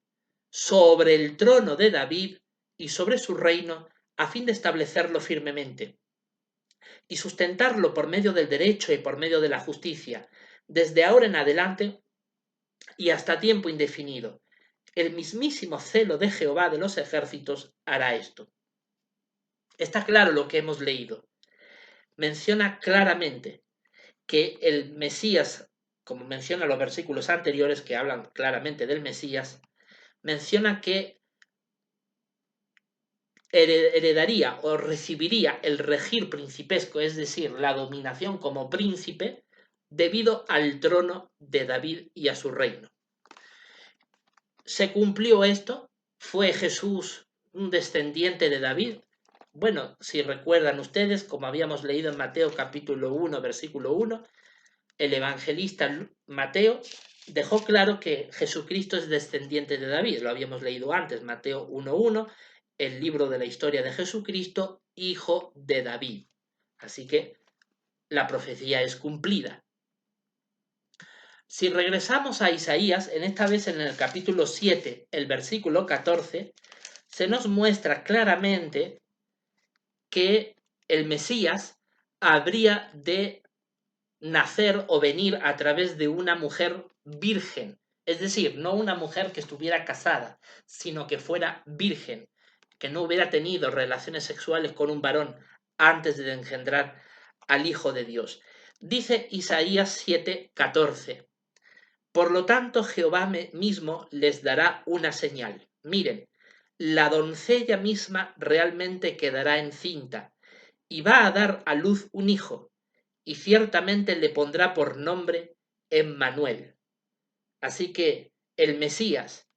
sobre el trono de David y sobre su reino, a fin de establecerlo firmemente y sustentarlo por medio del derecho y por medio de la justicia, desde ahora en adelante y hasta tiempo indefinido. El mismísimo celo de Jehová de los ejércitos hará esto. Está claro lo que hemos leído. Menciona claramente que el Mesías, como menciona los versículos anteriores que hablan claramente del Mesías, menciona que heredaría o recibiría el regir principesco, es decir, la dominación como príncipe, debido al trono de David y a su reino. ¿Se cumplió esto? ¿Fue Jesús un descendiente de David? Bueno, si recuerdan ustedes, como habíamos leído en Mateo capítulo 1, versículo 1, el evangelista Mateo dejó claro que Jesucristo es descendiente de David. Lo habíamos leído antes, Mateo 1.1, el libro de la historia de Jesucristo, hijo de David. Así que la profecía es cumplida. Si regresamos a Isaías, en esta vez en el capítulo 7, el versículo 14, se nos muestra claramente que el Mesías habría de nacer o venir a través de una mujer virgen, es decir, no una mujer que estuviera casada, sino que fuera virgen, que no hubiera tenido relaciones sexuales con un varón antes de engendrar al Hijo de Dios. Dice Isaías 7:14, por lo tanto Jehová mismo les dará una señal. Miren, la doncella misma realmente quedará encinta y va a dar a luz un hijo, y ciertamente le pondrá por nombre Emmanuel. Así que el Mesías,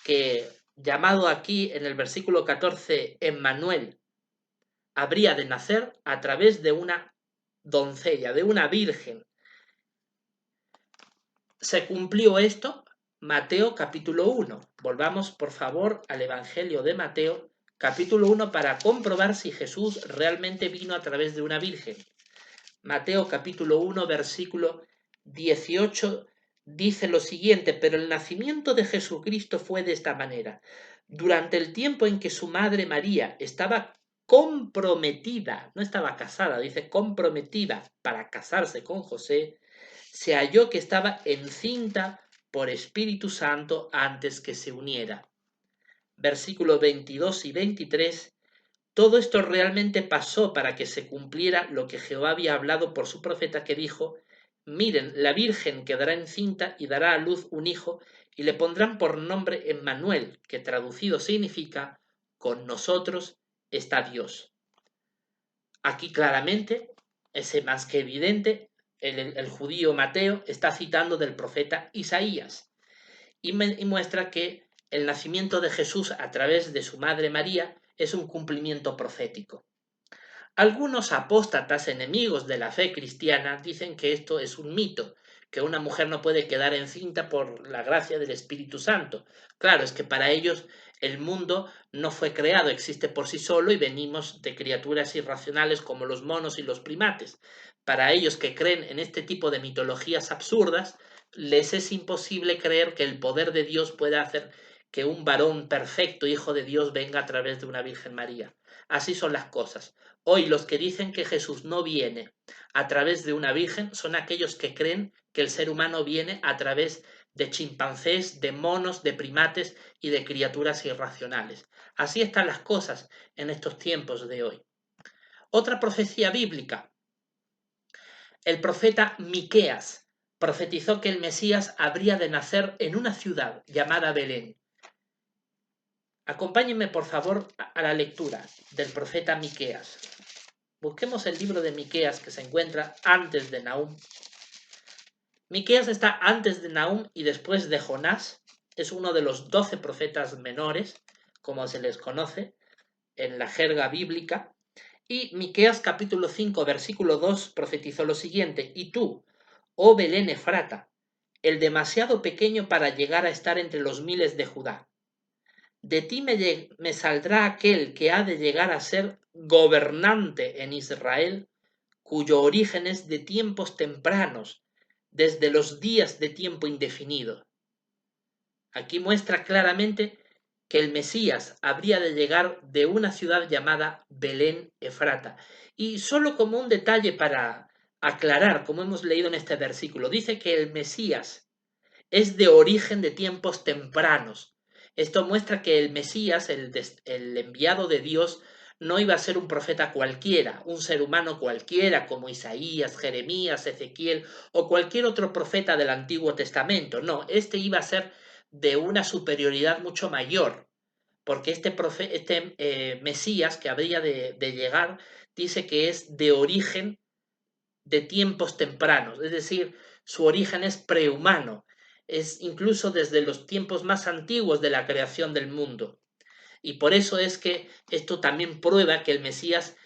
que llamado aquí en el versículo 14 Emmanuel, habría de nacer a través de una doncella, de una virgen. Se cumplió esto, Mateo capítulo 1. Volvamos por favor al Evangelio de Mateo capítulo 1 para comprobar si Jesús realmente vino a través de una virgen. Mateo capítulo 1 versículo 18 dice lo siguiente, pero el nacimiento de Jesucristo fue de esta manera. Durante el tiempo en que su madre María estaba comprometida, no estaba casada, dice comprometida para casarse con José, se halló que estaba encinta por Espíritu Santo antes que se uniera. Versículos 22 y 23. Todo esto realmente pasó para que se cumpliera lo que Jehová había hablado por su profeta que dijo, miren, la Virgen quedará encinta y dará a luz un hijo y le pondrán por nombre Emmanuel, que traducido significa, con nosotros está Dios. Aquí claramente, es más que evidente, el judío Mateo está citando del profeta Isaías y muestra que el nacimiento de Jesús a través de su madre María es un cumplimiento profético. Algunos apóstatas enemigos de la fe cristiana dicen que esto es un mito, que una mujer no puede quedar encinta por la gracia del Espíritu Santo. Claro, es que para ellos el mundo no fue creado, existe por sí solo y venimos de criaturas irracionales como los monos y los primates. Para ellos que creen en este tipo de mitologías absurdas, les es imposible creer que el poder de Dios pueda hacer que un varón perfecto, hijo de Dios, venga a través de una Virgen María. Así son las cosas. Hoy los que dicen que Jesús no viene a través de una virgen son aquellos que creen que el ser humano viene a través de chimpancés, de monos, de primates y de criaturas irracionales. Así están las cosas en estos tiempos de hoy. Otra profecía bíblica. El profeta Miqueas profetizó que el Mesías habría de nacer en una ciudad llamada Belén. Acompáñenme por favor a la lectura del profeta Miqueas. Busquemos el libro de Miqueas que se encuentra antes de Nahum. Miqueas está antes de Nahum y después de Jonás. Es uno de los 12 profetas menores, como se les conoce en la jerga bíblica. Y Miqueas capítulo 5, versículo 2 profetizó lo siguiente: y tú, oh Belén Efrata, el demasiado pequeño para llegar a estar entre los miles de Judá. De ti me saldrá aquel que ha de llegar a ser gobernante en Israel, cuyo origen es de tiempos tempranos, desde los días de tiempo indefinido. Aquí muestra claramente que el Mesías habría de llegar de una ciudad llamada Belén Efrata. Y solo como un detalle para aclarar, como hemos leído en este versículo, dice que el Mesías es de origen de tiempos tempranos. Esto muestra que el Mesías, el enviado de Dios, no iba a ser un profeta cualquiera, un ser humano cualquiera como Isaías, Jeremías, Ezequiel o cualquier otro profeta del Antiguo Testamento. No, este iba a ser de una superioridad mucho mayor, porque este Mesías que habría de llegar dice que es de origen de tiempos tempranos, es decir, su origen es prehumano, es incluso desde los tiempos más antiguos de la creación del mundo. Y por eso es que esto también prueba que el Mesías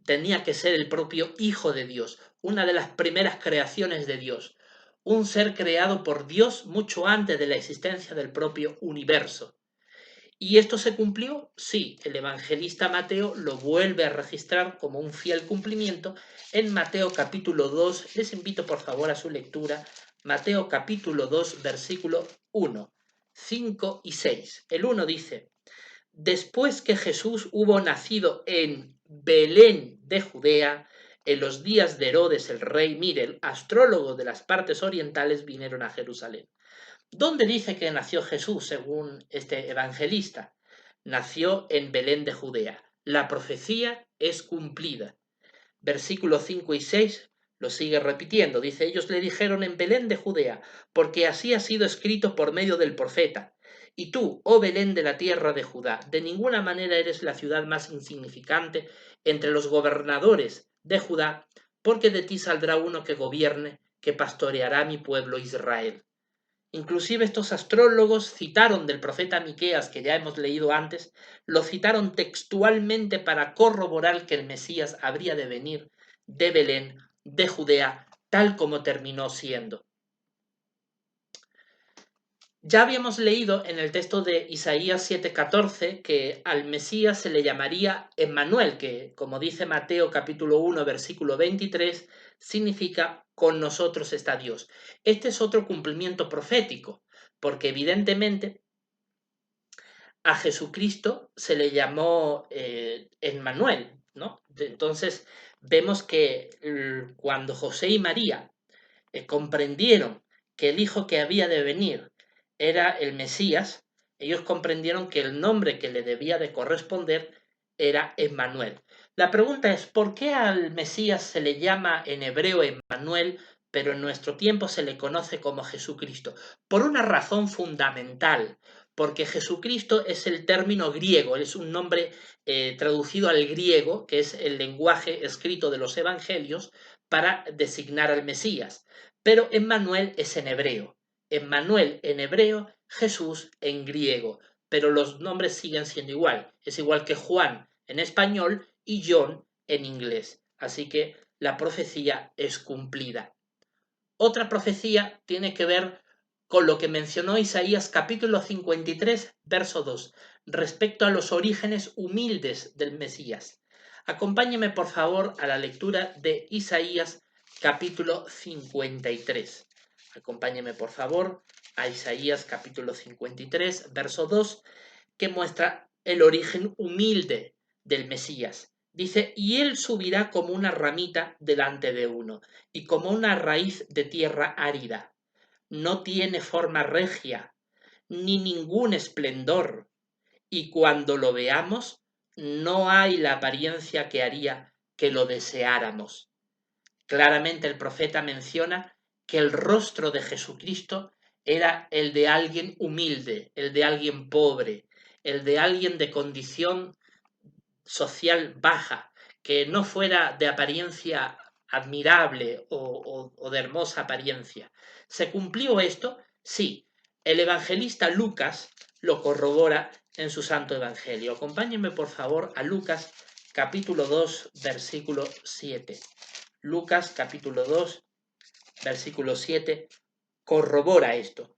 tenía que ser el propio Hijo de Dios, una de las primeras creaciones de Dios, un ser creado por Dios mucho antes de la existencia del propio universo. ¿Y esto se cumplió? Sí, el evangelista Mateo lo vuelve a registrar como un fiel cumplimiento en Mateo capítulo 2. Les invito por favor a su lectura. Mateo capítulo 2, versículo 1, 5 y 6. El 1 dice: Después que Jesús hubo nacido en Belén de Judea, en los días de Herodes el rey, mire, el astrólogo de las partes orientales vinieron a Jerusalén. ¿Dónde dice que nació Jesús según este evangelista? Nació en Belén de Judea. La profecía es cumplida. Versículos 5 y 6 lo sigue repitiendo. Dice: ellos le dijeron en Belén de Judea, porque así ha sido escrito por medio del profeta. Y tú, oh Belén de la tierra de Judá, de ninguna manera eres la ciudad más insignificante entre los gobernadores de Judá, porque de ti saldrá uno que gobierne, que pastoreará mi pueblo Israel. Inclusive estos astrólogos citaron del profeta Miqueas, que ya hemos leído antes, lo citaron textualmente para corroborar que el Mesías habría de venir de Belén, de Judea, tal como terminó siendo. Ya habíamos leído en el texto de Isaías 7:14 que al Mesías se le llamaría Emmanuel, que, como dice Mateo capítulo 1, versículo 23, significa con nosotros está Dios. Este es otro cumplimiento profético, porque evidentemente a Jesucristo se le llamó Emmanuel, ¿no? Entonces vemos que cuando José y María comprendieron que el hijo que había de venir era el Mesías, ellos comprendieron que el nombre que le debía de corresponder era Emmanuel. La pregunta es: ¿por qué al Mesías se le llama en hebreo Emmanuel, pero en nuestro tiempo se le conoce como Jesucristo? Por una razón fundamental, porque Jesucristo es el término griego, es un nombre traducido al griego, que es el lenguaje escrito de los evangelios, para designar al Mesías. Pero Emmanuel es en hebreo. Emmanuel en hebreo, Jesús en griego. Pero los nombres siguen siendo igual. Es igual que Juan en español y John en inglés. Así que la profecía es cumplida. Otra profecía tiene que ver con lo que mencionó Isaías capítulo 53, verso 2, respecto a los orígenes humildes del Mesías. Acompáñeme por favor a la lectura de Isaías capítulo 53. Acompáñeme por favor a Isaías capítulo 53, verso 2, que muestra el origen humilde del Mesías. Dice: y él subirá como una ramita delante de uno, y como una raíz de tierra árida. No tiene forma regia, ni ningún esplendor, y cuando lo veamos, no hay la apariencia que haría que lo deseáramos. Claramente el profeta menciona que el rostro de Jesucristo era el de alguien humilde, el de alguien pobre, el de alguien de condición social baja, que no fuera de apariencia admirable o de hermosa apariencia. ¿Se cumplió esto? Sí. El evangelista Lucas lo corrobora en su santo evangelio. Acompáñenme por favor a Lucas capítulo 2, versículo 7. Lucas capítulo 2, versículo 7 corrobora esto.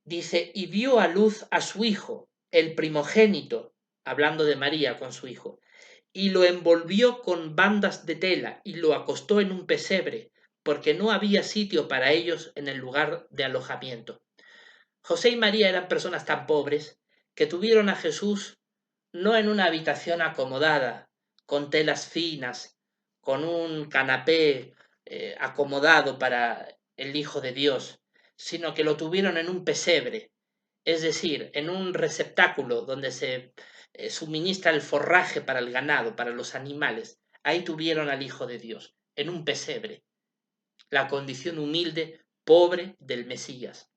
Dice: y dio a luz a su hijo, el primogénito, hablando de María con su hijo, y lo envolvió con bandas de tela y lo acostó en un pesebre, porque no había sitio para ellos en el lugar de alojamiento. José y María eran personas tan pobres que tuvieron a Jesús no en una habitación acomodada, con telas finas, con un canapé acomodado para el Hijo de Dios, sino que lo tuvieron en un pesebre, es decir, en un receptáculo donde se suministra el forraje para el ganado, para los animales. Ahí tuvieron al Hijo de Dios, en un pesebre, la condición humilde, pobre del Mesías.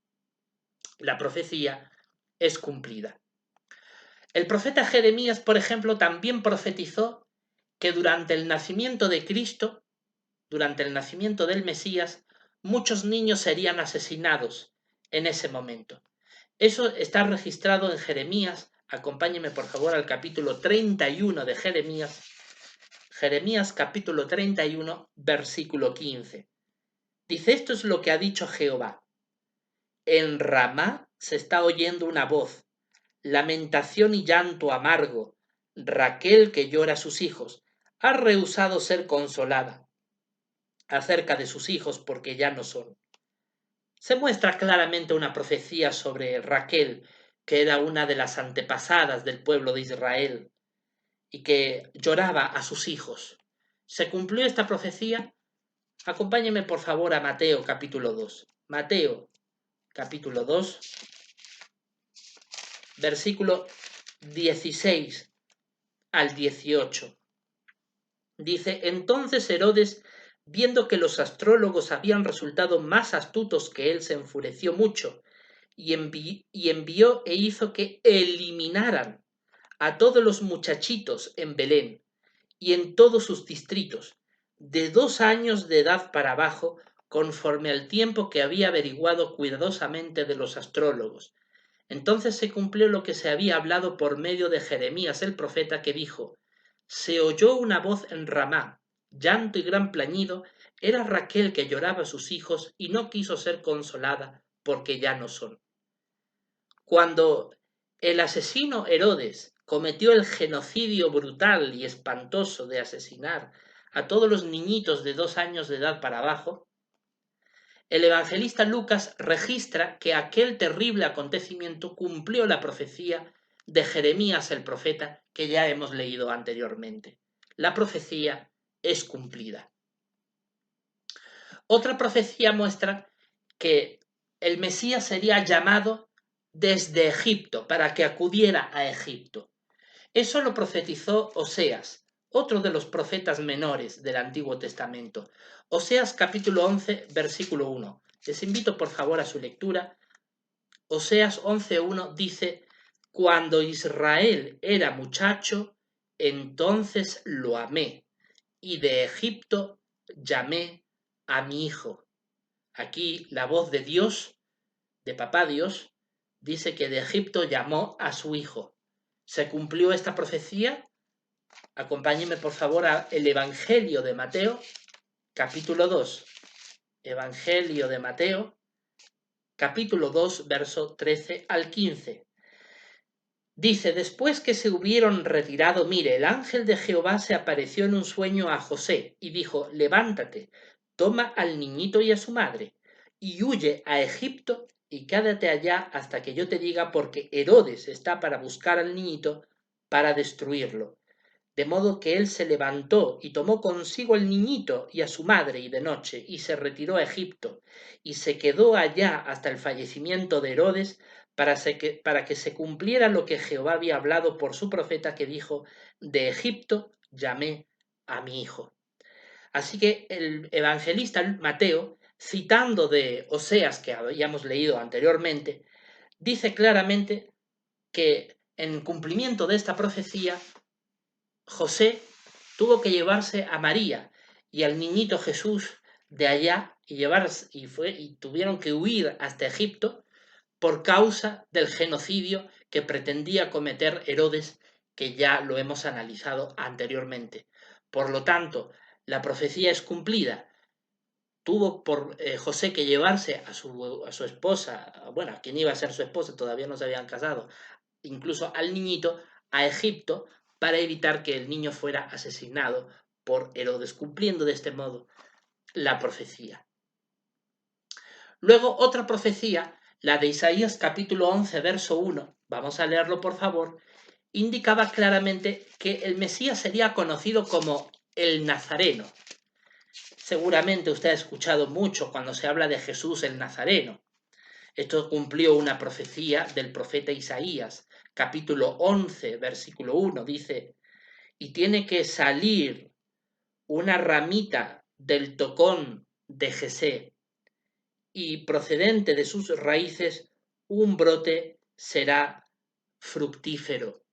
La profecía es cumplida. El profeta Jeremías, por ejemplo, también profetizó que durante el nacimiento de Cristo, durante el nacimiento del Mesías, muchos niños serían asesinados en ese momento. Eso está registrado en Jeremías. Acompáñeme por favor al capítulo 31 de Jeremías. Jeremías capítulo 31, versículo 15. Dice, esto es lo que ha dicho Jehová. En Ramá se está oyendo una voz, lamentación y llanto amargo. Raquel que llora a sus hijos, ha rehusado ser consolada acerca de sus hijos porque ya no son. Se muestra claramente una profecía sobre Raquel, que era una de las antepasadas del pueblo de Israel y que lloraba a sus hijos. ¿Se cumplió esta profecía? Acompáñeme por favor a Mateo capítulo 2. Mateo capítulo 2, versículo 16 al 18. Dice, entonces Herodes, viendo que los astrólogos habían resultado más astutos que él, se enfureció mucho y envió e hizo que eliminaran a todos los muchachitos en Belén y en todos sus distritos, de 2 años de edad para abajo, conforme al tiempo que había averiguado cuidadosamente de los astrólogos. Entonces se cumplió lo que se había hablado por medio de Jeremías el profeta, que dijo, se oyó una voz en Ramá, llanto y gran plañido, era Raquel que lloraba a sus hijos y no quiso ser consolada porque ya no son. Cuando el asesino Herodes cometió el genocidio brutal y espantoso de asesinar a todos los niñitos de 2 años de edad para abajo, el evangelista Lucas registra que aquel terrible acontecimiento cumplió la profecía de Jeremías el profeta que ya hemos leído anteriormente. La profecía es cumplida. Otra profecía muestra que el Mesías sería llamado desde Egipto para que acudiera a Egipto. Eso lo profetizó Oseas, otro de los profetas menores del Antiguo Testamento. Oseas capítulo 11, versículo 1. Les invito por favor a su lectura. Oseas 11:1 dice, cuando Israel era muchacho, entonces lo amé, y de Egipto llamé a mi hijo. Aquí la voz de Dios, de Papá Dios, dice que de Egipto llamó a su hijo. ¿Se cumplió esta profecía? Acompáñenme por favor al Evangelio de Mateo, capítulo 2. Evangelio de Mateo, capítulo 2, verso 13 al 15. Dice, después que se hubieron retirado, mire, el ángel de Jehová se apareció en un sueño a José y dijo, levántate, toma al niñito y a su madre, y huye a Egipto y quédate allá hasta que yo te diga, porque Herodes está para buscar al niñito para destruirlo. De modo que él se levantó y tomó consigo al niñito y a su madre y de noche, y se retiró a Egipto, y se quedó allá hasta el fallecimiento de Herodes, para que se cumpliera lo que Jehová había hablado por su profeta, que dijo, de Egipto llamé a mi hijo. Así que el evangelista Mateo, citando de Oseas, que habíamos leído anteriormente, dice claramente que en cumplimiento de esta profecía, José tuvo que llevarse a María y al niñito Jesús de allá y tuvieron que huir hasta Egipto por causa del genocidio que pretendía cometer Herodes, que ya lo hemos analizado anteriormente. Por lo tanto, la profecía es cumplida. Tuvo por José que llevarse a su esposa, bueno, a quien iba a ser su esposa, todavía no se habían casado, incluso al niñito, a Egipto, para evitar que el niño fuera asesinado por Herodes, cumpliendo de este modo la profecía. Luego otra profecía, la de Isaías capítulo 11, verso 1, vamos a leerlo por favor, indicaba claramente que el Mesías sería conocido como el Nazareno. Seguramente usted ha escuchado mucho cuando se habla de Jesús el Nazareno. Esto cumplió una profecía del profeta Isaías, capítulo 11, versículo 1, dice, y tiene que salir una ramita del tocón de Jesé, y procedente de sus raíces un brote será fructífero.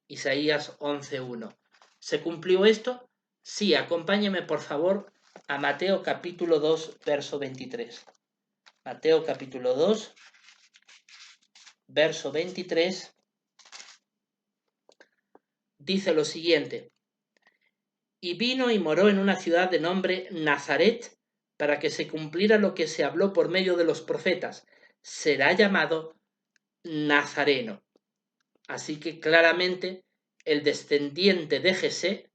Isaías 11:1. ¿Se cumplió esto? Sí, acompáñeme por favor a Mateo capítulo 2, verso 23. Mateo capítulo 2, verso 23, dice lo siguiente. Y vino y moró en una ciudad de nombre Nazaret, para que se cumpliera lo que se habló por medio de los profetas. Será llamado Nazareno. Así que claramente el descendiente de Jesé,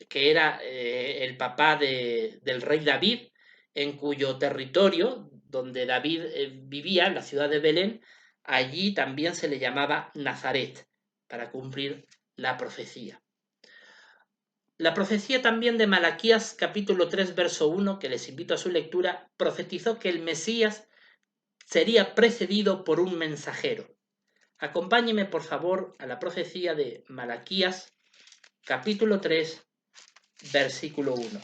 que era el papá del rey David, en cuyo territorio, donde David vivía, en la ciudad de Belén, allí también se le llamaba Nazaret, para cumplir la profecía. La profecía también de Malaquías capítulo 3 verso 1, que les invito a su lectura, profetizó que el Mesías sería precedido por un mensajero. Acompáñeme por favor a la profecía de Malaquías capítulo 3 versículo 1.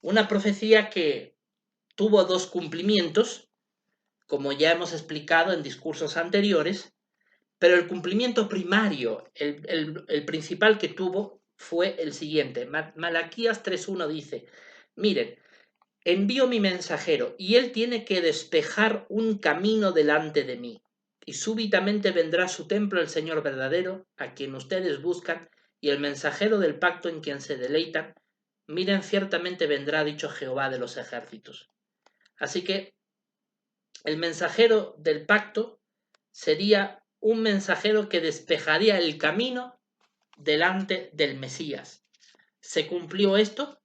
Una profecía que tuvo dos cumplimientos, como ya hemos explicado en discursos anteriores, pero el cumplimiento primario, el principal que tuvo, fue el siguiente. Malaquías 3.1 dice, miren, envío mi mensajero y él tiene que despejar un camino delante de mí. Y súbitamente vendrá a su templo el Señor verdadero, a quien ustedes buscan, y el mensajero del pacto en quien se deleitan. Miren, ciertamente vendrá, dicho Jehová de los ejércitos. Así que el mensajero del pacto sería un mensajero que despejaría el camino delante del Mesías. ¿Se cumplió esto?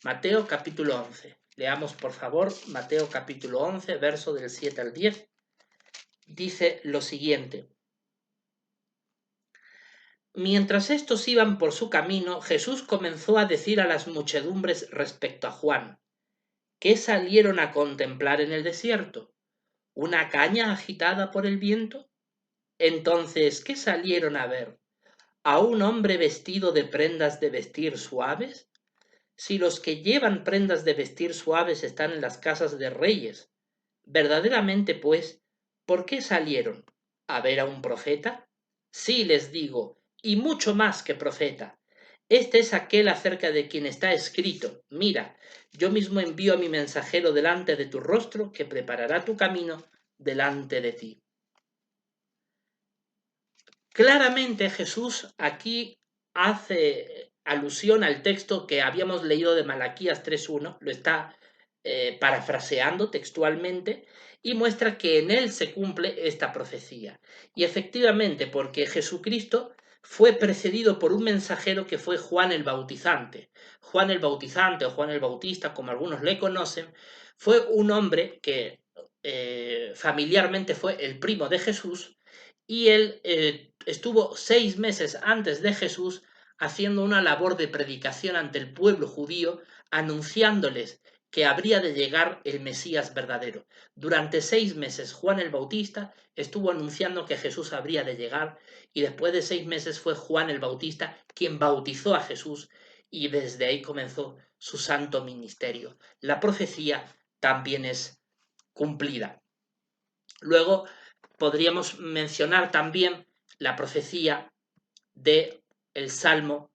Mateo capítulo 11. Leamos por favor Mateo capítulo 11, verso del 7 al 10. Dice lo siguiente. Mientras estos iban por su camino, Jesús comenzó a decir a las muchedumbres respecto a Juan, ¿qué salieron a contemplar en el desierto? ¿Una caña agitada por el viento? Entonces, ¿qué salieron a ver? ¿A un hombre vestido de prendas de vestir suaves? Si los que llevan prendas de vestir suaves están en las casas de reyes, verdaderamente pues, ¿por qué salieron? ¿A ver a un profeta? Sí, les digo, y mucho más que profeta. Este es aquel acerca de quien está escrito, mira, yo mismo envío a mi mensajero delante de tu rostro, que preparará tu camino delante de ti. Claramente Jesús aquí hace alusión al texto que habíamos leído de Malaquías 3.1, lo está parafraseando textualmente y muestra que en él se cumple esta profecía. Y efectivamente, porque Jesucristo fue precedido por un mensajero que fue Juan el Bautizante. Juan el Bautizante o Juan el Bautista, como algunos le conocen, fue un hombre que familiarmente fue el primo de Jesús y él estuvo 6 meses antes de Jesús haciendo una labor de predicación ante el pueblo judío, anunciándoles que habría de llegar el Mesías verdadero. Durante 6 meses Juan el Bautista estuvo anunciando que Jesús habría de llegar y después de 6 meses fue Juan el Bautista quien bautizó a Jesús y desde ahí comenzó su santo ministerio. La profecía también es cumplida. Luego podríamos mencionar también la profecía de el Salmo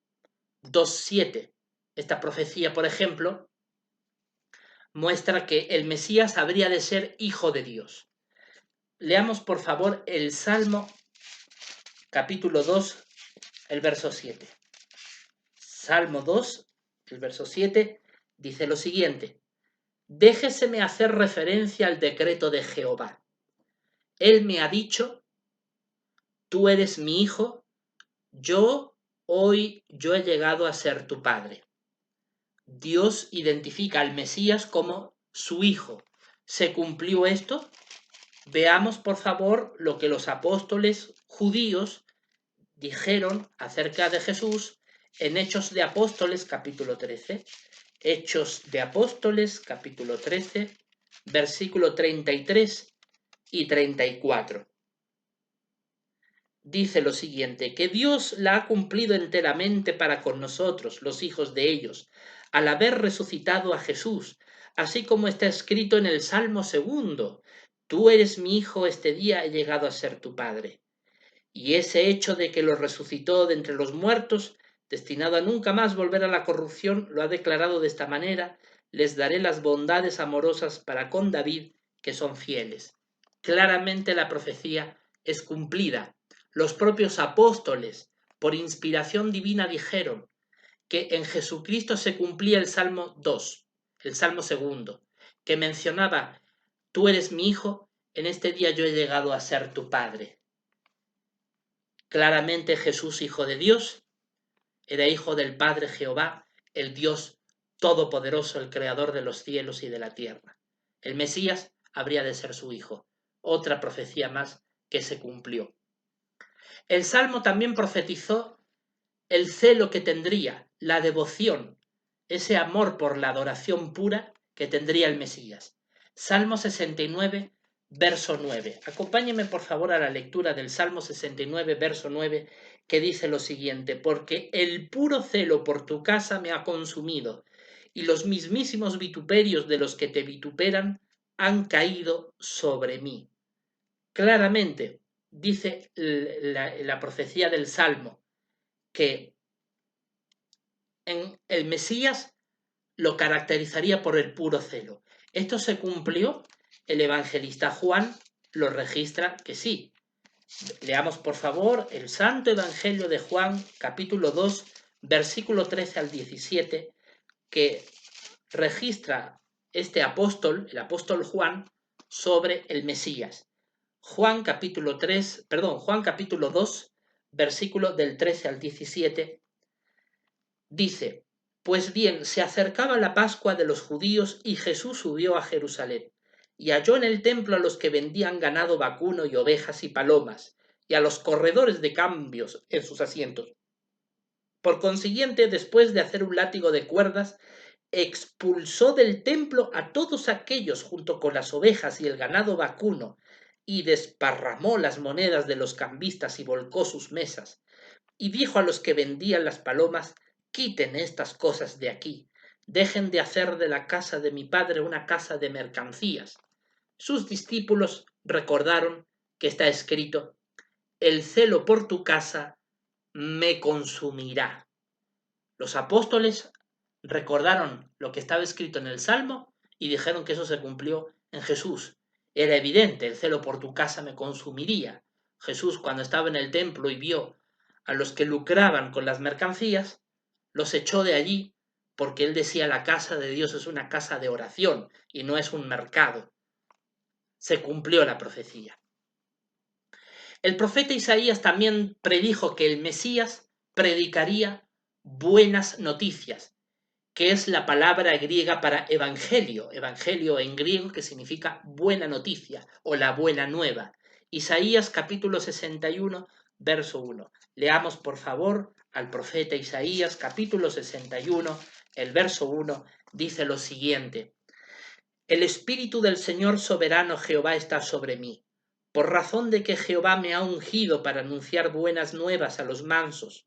2.7. Esta profecía, por ejemplo, muestra que el Mesías habría de ser hijo de Dios. Leamos, por favor, el Salmo capítulo 2, el verso 7. Salmo 2, el verso 7, dice lo siguiente. Déjeseme hacer referencia al decreto de Jehová. Él me ha dicho, tú eres mi hijo, hoy yo he llegado a ser tu padre. Dios identifica al Mesías como su hijo. ¿Se cumplió esto? Veamos, por favor, lo que los apóstoles judíos dijeron acerca de Jesús en Hechos de Apóstoles, capítulo 13. Hechos de Apóstoles, capítulo 13, versículo 33 y 34. Dice lo siguiente, que Dios la ha cumplido enteramente para con nosotros, los hijos de ellos, al haber resucitado a Jesús, así como está escrito en el Salmo 2, tú eres mi hijo, este día he llegado a ser tu padre. Y ese hecho de que lo resucitó de entre los muertos, destinado a nunca más volver a la corrupción, lo ha declarado de esta manera, les daré las bondades amorosas para con David, que son fieles. Claramente la profecía es cumplida. Los propios apóstoles, por inspiración divina, dijeron, que en Jesucristo se cumplía el Salmo 2, el Salmo 2, que mencionaba: tú eres mi hijo, en este día yo he llegado a ser tu padre. Claramente Jesús, hijo de Dios, era hijo del Padre Jehová, el Dios todopoderoso, el creador de los cielos y de la tierra. El Mesías habría de ser su hijo. Otra profecía más que se cumplió. El Salmo también profetizó el celo que tendría, la devoción, ese amor por la adoración pura que tendría el Mesías. Salmo 69, verso 9. Acompáñeme por favor a la lectura del Salmo 69, verso 9, que dice lo siguiente: porque el puro celo por tu casa me ha consumido, y los mismísimos vituperios de los que te vituperan han caído sobre mí. Claramente dice la profecía del Salmo que en el Mesías lo caracterizaría por el puro celo. Esto se cumplió, el evangelista Juan lo registra que sí. Leamos por favor el Santo Evangelio de Juan, capítulo 2, versículo 13 al 17, que registra este apóstol, el apóstol Juan, sobre el Mesías. Juan capítulo 2, versículo del 13 al 17, dice: pues bien, se acercaba la Pascua de los judíos y Jesús subió a Jerusalén, y halló en el templo a los que vendían ganado vacuno y ovejas y palomas, y a los corredores de cambios en sus asientos. Por consiguiente, después de hacer un látigo de cuerdas, expulsó del templo a todos aquellos junto con las ovejas y el ganado vacuno, y desparramó las monedas de los cambistas y volcó sus mesas. Y dijo a los que vendían las palomas: quiten estas cosas de aquí, dejen de hacer de la casa de mi padre una casa de mercancías. Sus discípulos recordaron que está escrito: el celo por tu casa me consumirá. Los apóstoles recordaron lo que estaba escrito en el Salmo y dijeron que eso se cumplió en Jesús. Era evidente, el celo por tu casa me consumiría. Jesús, cuando estaba en el templo y vio a los que lucraban con las mercancías, los echó de allí, porque él decía: la casa de Dios es una casa de oración y no es un mercado. Se cumplió la profecía. El profeta Isaías también predijo que el Mesías predicaría buenas noticias, que es la palabra griega para evangelio, evangelio en griego, que significa buena noticia o la buena nueva. Isaías capítulo 61, verso 1. Leamos por favor al profeta Isaías capítulo 61, el verso 1, dice lo siguiente: el Espíritu del Señor soberano Jehová está sobre mí, por razón de que Jehová me ha ungido para anunciar buenas nuevas a los mansos.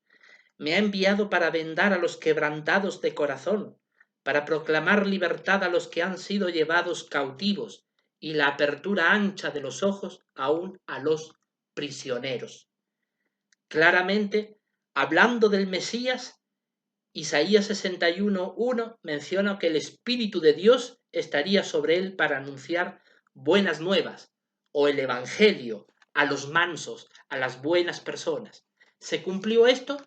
Me ha enviado para vendar a los quebrantados de corazón, para proclamar libertad a los que han sido llevados cautivos, y la apertura ancha de los ojos aún a los prisioneros. Claramente, hablando del Mesías, Isaías 61:1 menciona que el Espíritu de Dios estaría sobre él para anunciar buenas nuevas, o el Evangelio, a los mansos, a las buenas personas. ¿Se cumplió esto?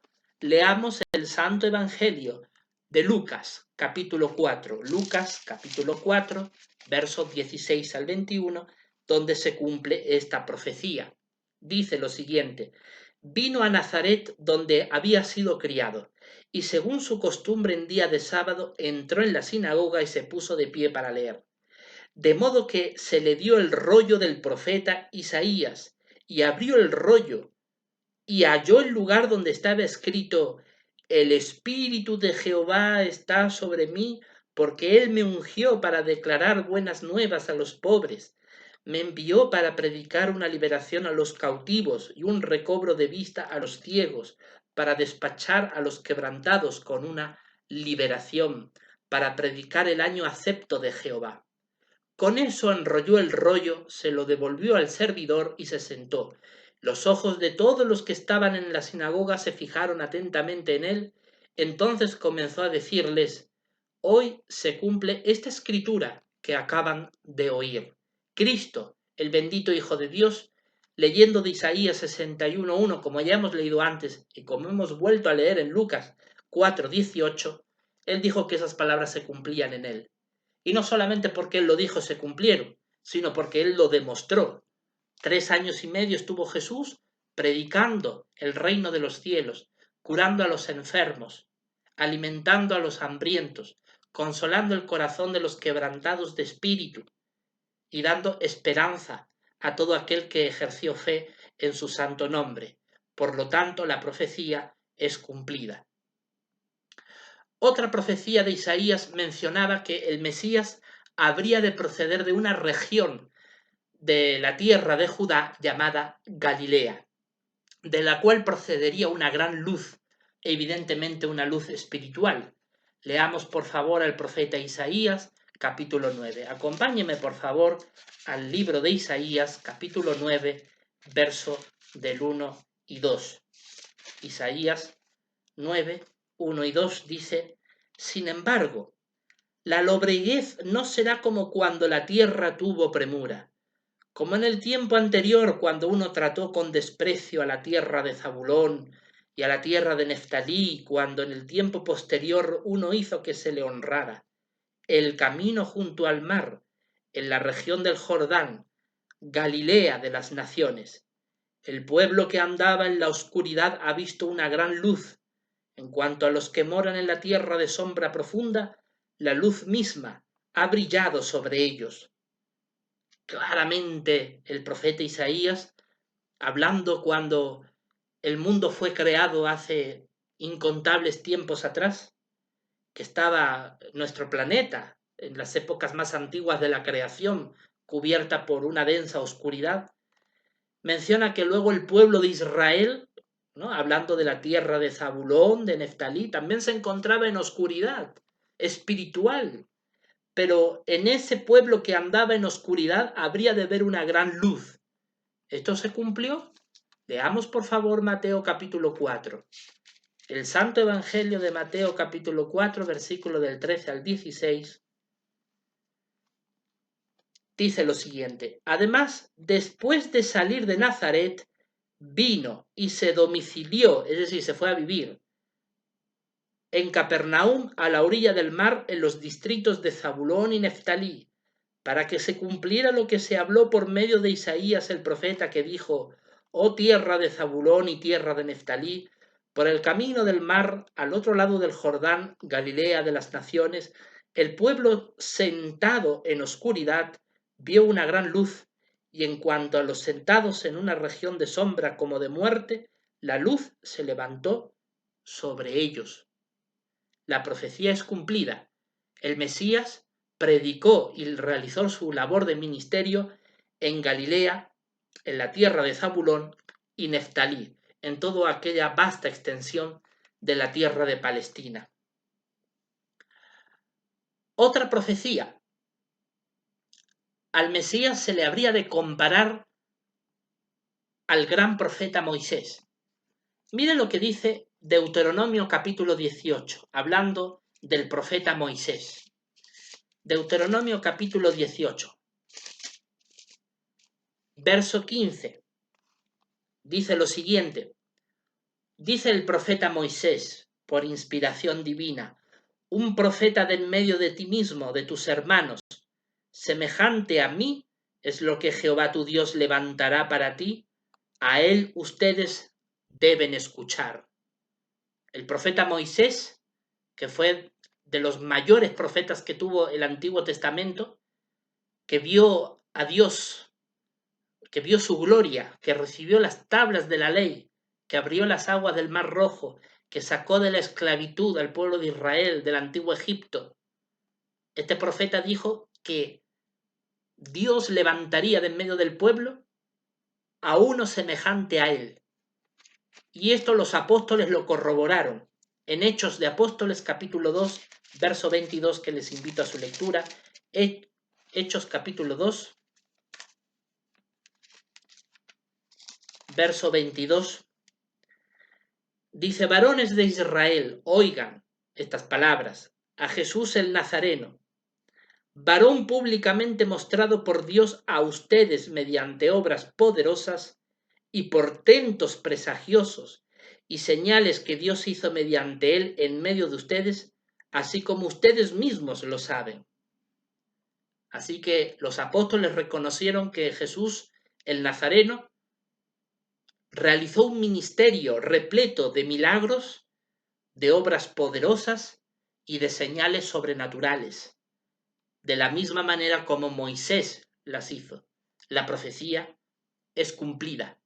Leamos el Santo Evangelio de Lucas, capítulo 4. Lucas, capítulo 4, versos 16 al 21, donde se cumple esta profecía. Dice lo siguiente: vino a Nazaret, donde había sido criado, y según su costumbre en día de sábado entró en la sinagoga y se puso de pie para leer. De modo que se le dio el rollo del profeta Isaías, y abrió el rollo, y halló el lugar donde estaba escrito: el Espíritu de Jehová está sobre mí, porque él me ungió para declarar buenas nuevas a los pobres. Me envió para predicar una liberación a los cautivos y un recobro de vista a los ciegos, para despachar a los quebrantados con una liberación, para predicar el año acepto de Jehová. Con eso enrolló el rollo, se lo devolvió al servidor y se sentó. Los ojos de todos los que estaban en la sinagoga se fijaron atentamente en él. Entonces comenzó a decirles: hoy se cumple esta escritura que acaban de oír. Cristo, el bendito Hijo de Dios, leyendo de Isaías 61:1, como ya hemos leído antes y como hemos vuelto a leer en Lucas 4:18, él dijo que esas palabras se cumplían en él. Y no solamente porque él lo dijo se cumplieron, sino porque él lo demostró. 3 años y medio estuvo Jesús predicando el reino de los cielos, curando a los enfermos, alimentando a los hambrientos, consolando el corazón de los quebrantados de espíritu y dando esperanza a todo aquel que ejerció fe en su santo nombre. Por lo tanto, la profecía es cumplida. Otra profecía de Isaías mencionaba que el Mesías habría de proceder de una región de la tierra de Judá llamada Galilea, de la cual procedería una gran luz, evidentemente una luz espiritual. Leamos por favor al profeta Isaías, capítulo 9. Acompáñeme por favor al libro de Isaías, capítulo 9, verso del 1 y 2. Isaías 9, 1 y 2 dice: sin embargo, la lobreguez no será como cuando la tierra tuvo premura, como en el tiempo anterior, cuando uno trató con desprecio a la tierra de Zabulón y a la tierra de Neftalí, cuando en el tiempo posterior uno hizo que se le honrara. El camino junto al mar, en la región del Jordán, Galilea de las naciones. El pueblo que andaba en la oscuridad ha visto una gran luz. En cuanto a los que moran en la tierra de sombra profunda, la luz misma ha brillado sobre ellos. Claramente el profeta Isaías, hablando cuando el mundo fue creado hace incontables tiempos atrás, que estaba nuestro planeta en las épocas más antiguas de la creación, cubierta por una densa oscuridad, menciona que luego el pueblo de Israel, ¿no?, hablando de la tierra de Zabulón, de Neftalí, también se encontraba en oscuridad espiritual. Pero en ese pueblo que andaba en oscuridad habría de ver una gran luz. ¿Esto se cumplió? Leamos por favor Mateo capítulo 4. El Santo Evangelio de Mateo capítulo 4, versículo del 13 al 16, dice lo siguiente: además, después de salir de Nazaret, vino y se domicilió, es decir, se fue a vivir en Capernaum, a la orilla del mar, en los distritos de Zabulón y Neftalí, para que se cumpliera lo que se habló por medio de Isaías el profeta, que dijo: oh tierra de Zabulón y tierra de Neftalí, por el camino del mar, al otro lado del Jordán, Galilea de las naciones, el pueblo sentado en oscuridad vio una gran luz, y en cuanto a los sentados en una región de sombra como de muerte, la luz se levantó sobre ellos. La profecía es cumplida. El Mesías predicó y realizó su labor de ministerio en Galilea, en la tierra de Zabulón y Neftalí, en toda aquella vasta extensión de la tierra de Palestina. Otra profecía: al Mesías se le habría de comparar al gran profeta Moisés. Miren lo que dice Deuteronomio capítulo 18, hablando del profeta Moisés. Deuteronomio capítulo 18, verso 15, dice lo siguiente: dice el profeta Moisés, por inspiración divina: un profeta de en medio de ti mismo, de tus hermanos, semejante a mí, es lo que Jehová tu Dios levantará para ti, a él ustedes deben escuchar. El profeta Moisés, que fue de los mayores profetas que tuvo el Antiguo Testamento, que vio a Dios, que vio su gloria, que recibió las tablas de la ley, que abrió las aguas del Mar Rojo, que sacó de la esclavitud al pueblo de Israel del antiguo Egipto. Este profeta dijo que Dios levantaría de en medio del pueblo a uno semejante a él. Y esto los apóstoles lo corroboraron. En Hechos de Apóstoles, capítulo 2, verso 22, que les invito a su lectura. Hechos capítulo 2, verso 22. Dice: varones de Israel, oigan estas palabras. A Jesús el Nazareno, varón públicamente mostrado por Dios a ustedes mediante obras poderosas y portentos presagiosos y señales que Dios hizo mediante él en medio de ustedes, así como ustedes mismos lo saben. Así que los apóstoles reconocieron que Jesús, el Nazareno, realizó un ministerio repleto de milagros, de obras poderosas y de señales sobrenaturales, de la misma manera como Moisés las hizo. La profecía es cumplida.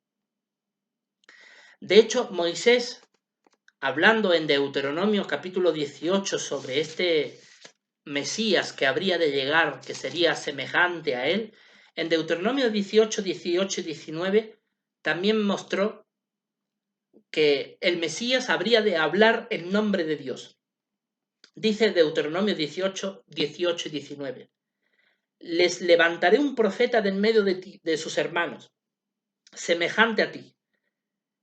De hecho, Moisés, hablando en Deuteronomio capítulo 18 sobre este Mesías que habría de llegar, que sería semejante a él, en Deuteronomio 18, 18 y 19 también mostró que el Mesías habría de hablar en nombre de Dios. Dice Deuteronomio 18, 18 y 19. Les levantaré un profeta de en medio de sus hermanos, semejante a ti,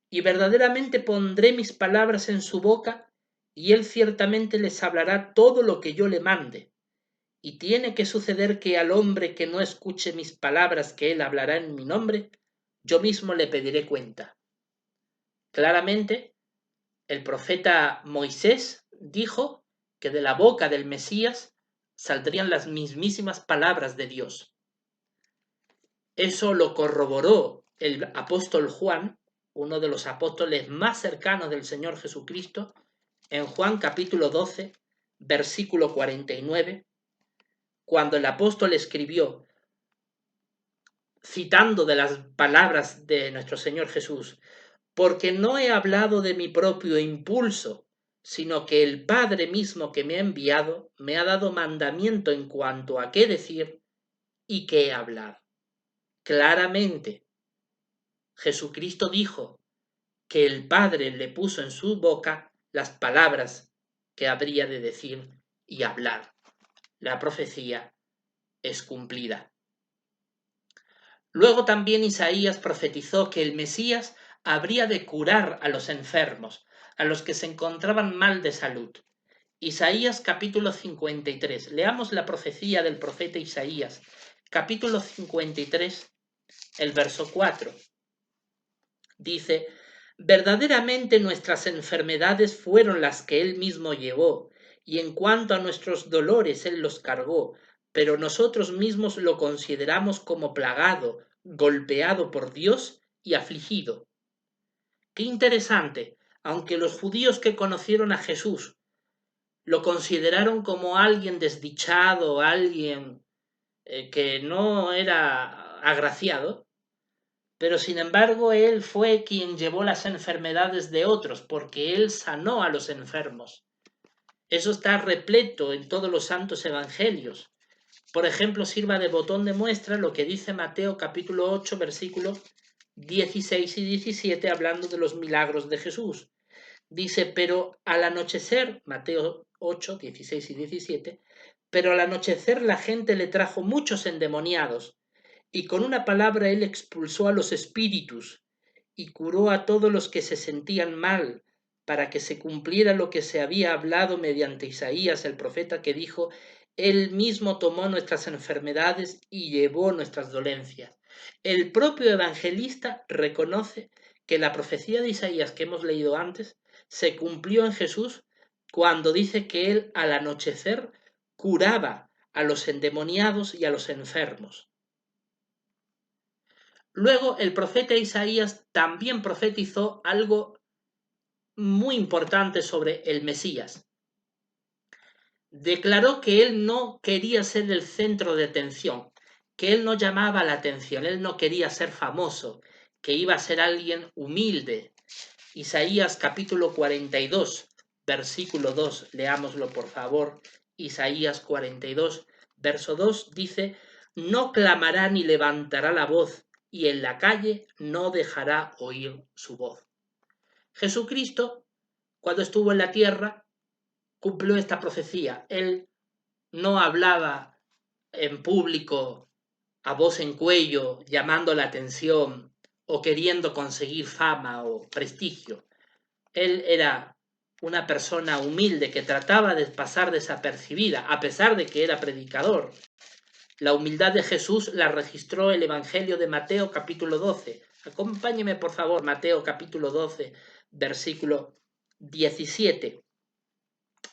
y verdaderamente pondré mis palabras en su boca, y él ciertamente les hablará todo lo que yo le mande. Y tiene que suceder que al hombre que no escuche mis palabras que él hablará en mi nombre, yo mismo le pediré cuenta. Claramente, el profeta Moisés dijo que de la boca del Mesías saldrían las mismísimas palabras de Dios. Eso lo corroboró el apóstol Juan, uno de los apóstoles más cercanos del Señor Jesucristo, en Juan capítulo 12, versículo 49, cuando el apóstol escribió, citando de las palabras de nuestro Señor Jesús, porque no he hablado de mi propio impulso, sino que el Padre mismo que me ha enviado me ha dado mandamiento en cuanto a qué decir y qué hablar. Claramente, Jesucristo dijo que el Padre le puso en su boca las palabras que habría de decir y hablar. La profecía es cumplida. Luego también Isaías profetizó que el Mesías habría de curar a los enfermos, a los que se encontraban mal de salud. Isaías capítulo 53. Leamos la profecía del profeta Isaías, capítulo 53, el verso 4. Dice, verdaderamente nuestras enfermedades fueron las que él mismo llevó, y en cuanto a nuestros dolores él los cargó, pero nosotros mismos lo consideramos como plagado, golpeado por Dios y afligido. Qué interesante, aunque los judíos que conocieron a Jesús lo consideraron como alguien desdichado, alguien que no era agraciado, pero sin embargo él fue quien llevó las enfermedades de otros, porque él sanó a los enfermos. Eso está repleto en todos los santos evangelios. Por ejemplo, sirva de botón de muestra lo que dice Mateo capítulo 8, versículos 16 y 17, hablando de los milagros de Jesús. Dice, pero al anochecer, Mateo 8, 16 y 17, pero al anochecer la gente le trajo muchos endemoniados, y con una palabra él expulsó a los espíritus, y curó a todos los que se sentían mal, para que se cumpliera lo que se había hablado mediante Isaías el profeta, que dijo, él mismo tomó nuestras enfermedades y llevó nuestras dolencias. El propio evangelista reconoce que la profecía de Isaías que hemos leído antes se cumplió en Jesús cuando dice que él al anochecer curaba a los endemoniados y a los enfermos. Luego el profeta Isaías también profetizó algo muy importante sobre el Mesías. Declaró que él no quería ser el centro de atención, que él no llamaba la atención, él no quería ser famoso, que iba a ser alguien humilde. Isaías capítulo 42, versículo 2, leámoslo por favor. Isaías 42, verso 2 dice, no clamará ni levantará la voz, y en la calle no dejará oír su voz. Jesucristo, cuando estuvo en la tierra, cumplió esta profecía. Él no hablaba en público a voz en cuello, llamando la atención o queriendo conseguir fama o prestigio. Él era una persona humilde que trataba de pasar desapercibida, a pesar de que era predicador. La humildad de Jesús la registró el Evangelio de Mateo capítulo 12, Acompáñeme, por favor, Mateo capítulo 12, versículo 17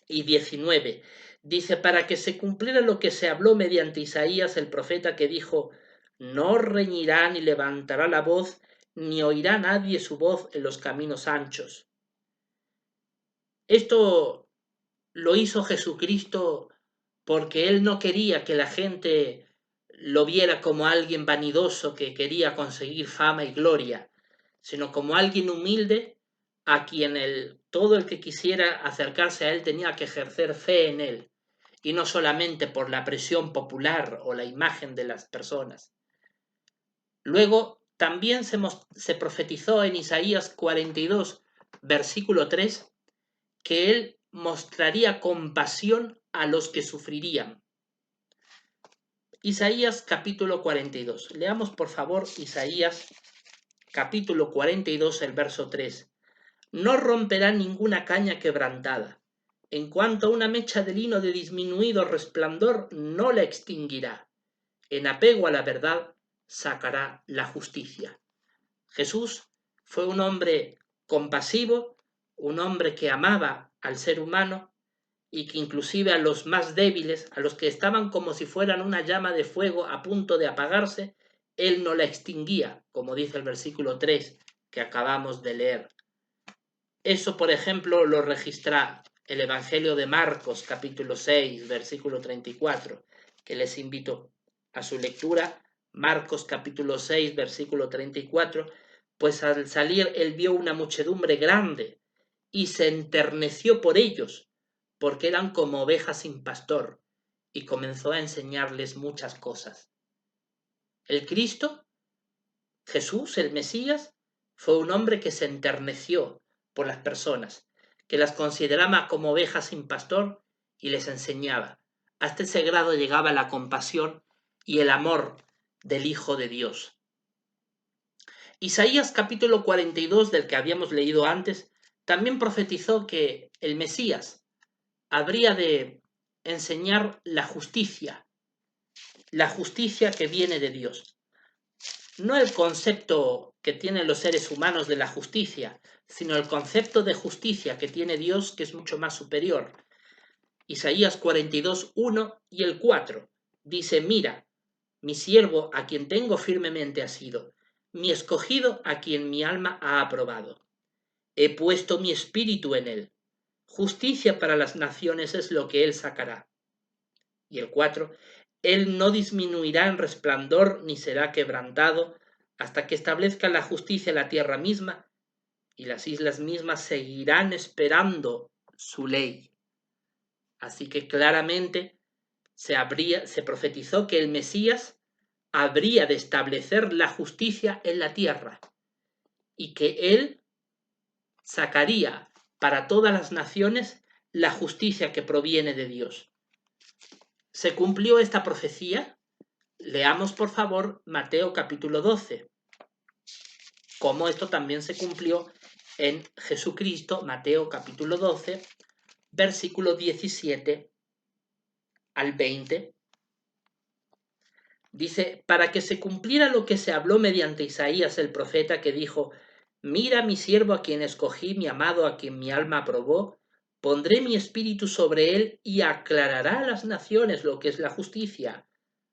y 19. Dice, para que se cumpliera lo que se habló mediante Isaías el profeta, que dijo, no reñirá ni levantará la voz, ni oirá nadie su voz en los caminos anchos. Esto lo hizo Jesucristo porque él no quería que la gente lo viera como alguien vanidoso que quería conseguir fama y gloria, sino como alguien humilde a quien todo el que quisiera acercarse a él tenía que ejercer fe en él, y no solamente por la presión popular o la imagen de las personas. Luego también se profetizó en Isaías 42, versículo 3, que él mostraría compasión a los que sufrirían. Isaías capítulo 42. Leamos por favor Isaías capítulo 42, el verso 3. No romperá ninguna caña quebrantada. En cuanto a una mecha de lino de disminuido resplandor, no la extinguirá. En apego a la verdad, sacará la justicia. Jesús fue un hombre compasivo, un hombre que amaba al ser humano y que inclusive a los más débiles, a los que estaban como si fueran una llama de fuego a punto de apagarse, él no la extinguía, como dice el versículo 3 que acabamos de leer. Eso, por ejemplo, lo registra el Evangelio de Marcos, capítulo 6, versículo 34, que les invito a su lectura. Marcos, capítulo 6, versículo 34, pues al salir él vio una muchedumbre grande y se enterneció por ellos, porque eran como ovejas sin pastor, y comenzó a enseñarles muchas cosas. El Cristo, Jesús, el Mesías, fue un hombre que se enterneció por las personas, que las consideraba como ovejas sin pastor y les enseñaba. Hasta ese grado llegaba la compasión y el amor del Hijo de Dios. Isaías capítulo 42, del que habíamos leído antes, también profetizó que el Mesías habría de enseñar la justicia que viene de Dios. No el concepto que tienen los seres humanos de la justicia, sino el concepto de justicia que tiene Dios, que es mucho más superior. Isaías 42, 1 y el 4 dice, mira, mi siervo a quien tengo firmemente asido, mi escogido a quien mi alma ha aprobado. He puesto mi espíritu en él. Justicia para las naciones es lo que él sacará. Y el 4, él no disminuirá en resplandor ni será quebrantado hasta que establezca la justicia en la tierra misma, y las islas mismas seguirán esperando su ley. Así que claramente se profetizó que el Mesías habría de establecer la justicia en la tierra y que él sacaría para todas las naciones la justicia que proviene de Dios. ¿Se cumplió esta profecía? Leamos por favor Mateo capítulo 12, como esto también se cumplió en Jesucristo. Mateo capítulo 12, versículo 17 al 20. Dice, para que se cumpliera lo que se habló mediante Isaías el profeta, que dijo, mira mi siervo a quien escogí, mi amado a quien mi alma aprobó, pondré mi espíritu sobre él y aclarará a las naciones lo que es la justicia.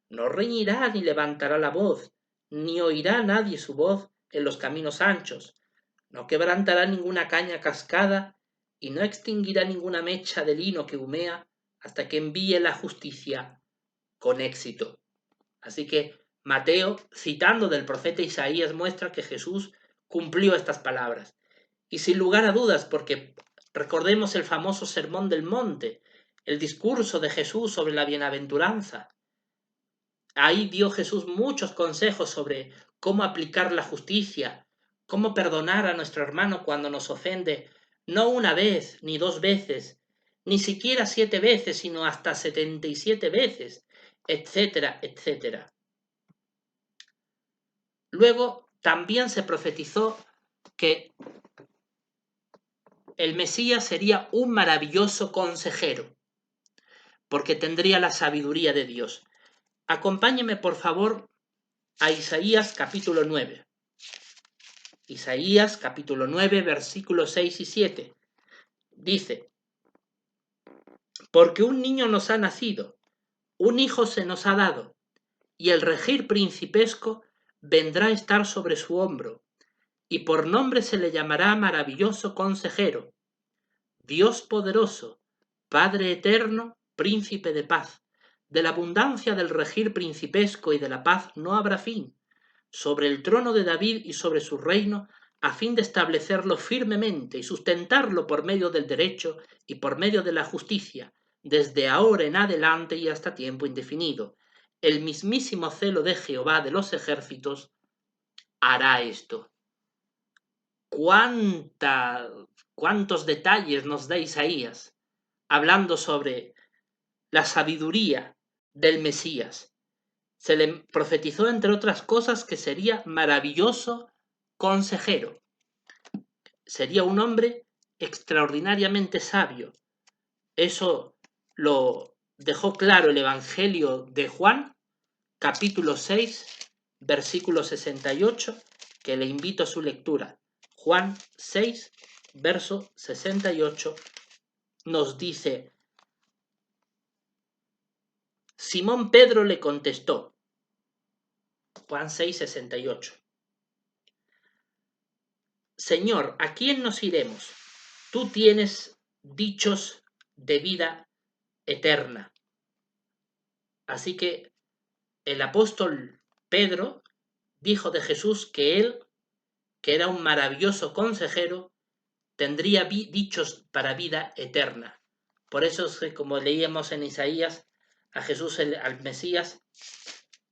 No reñirá ni levantará la voz, ni oirá nadie su voz en los caminos anchos. No quebrantará ninguna caña cascada y no extinguirá ninguna mecha de lino que humea hasta que envíe la justicia con éxito. Así que Mateo, citando del profeta Isaías, muestra que Jesús cumplió estas palabras. Y sin lugar a dudas, porque recordemos el famoso Sermón del Monte, el discurso de Jesús sobre la bienaventuranza. Ahí dio Jesús muchos consejos sobre cómo aplicar la justicia, cómo perdonar a nuestro hermano cuando nos ofende, no una vez ni dos veces, ni siquiera 7 veces, sino hasta 77 veces, etcétera, etcétera. Luego también se profetizó que el Mesías sería un maravilloso consejero, porque tendría la sabiduría de Dios. Acompáñeme por favor a Isaías capítulo 9. Isaías capítulo 9, versículos 6 y 7. Dice: porque un niño nos ha nacido, un hijo se nos ha dado, y el regir principesco vendrá a estar sobre su hombro, y por nombre se le llamará maravilloso consejero, Dios poderoso, Padre eterno, príncipe de paz. De la abundancia del regir principesco y de la paz no habrá fin, sobre el trono de David y sobre su reino, a fin de establecerlo firmemente y sustentarlo por medio del derecho y por medio de la justicia, desde ahora en adelante y hasta tiempo indefinido. El mismísimo celo de Jehová de los ejércitos hará esto. ¿Cuántos detalles nos da Isaías hablando sobre la sabiduría del Mesías? Se le profetizó, entre otras cosas, que sería maravilloso consejero. Sería un hombre extraordinariamente sabio. Eso lo dejó claro el Evangelio de Juan, capítulo 6, versículo 68, que le invito a su lectura. Juan 6, verso 68, nos dice: Simón Pedro le contestó, Juan 6, 68, Señor, ¿a quién nos iremos? Tú tienes dichos de vida eterna. Así que el apóstol Pedro dijo de Jesús que él, que era un maravilloso consejero, tendría dichos para vida eterna. Por eso es que, como leíamos en Isaías, a Jesús, al Mesías,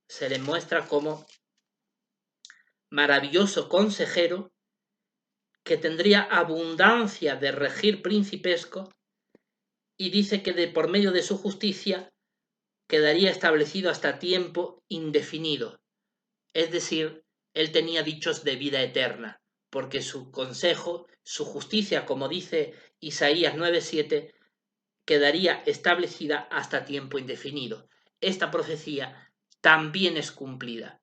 se le muestra como maravilloso consejero que tendría abundancia de regir principesco, y dice que por medio de su justicia quedaría establecido hasta tiempo indefinido. Es decir, él tenía dichos de vida eterna, porque su consejo, su justicia, como dice Isaías 9:7, quedaría establecida hasta tiempo indefinido. Esta profecía también es cumplida.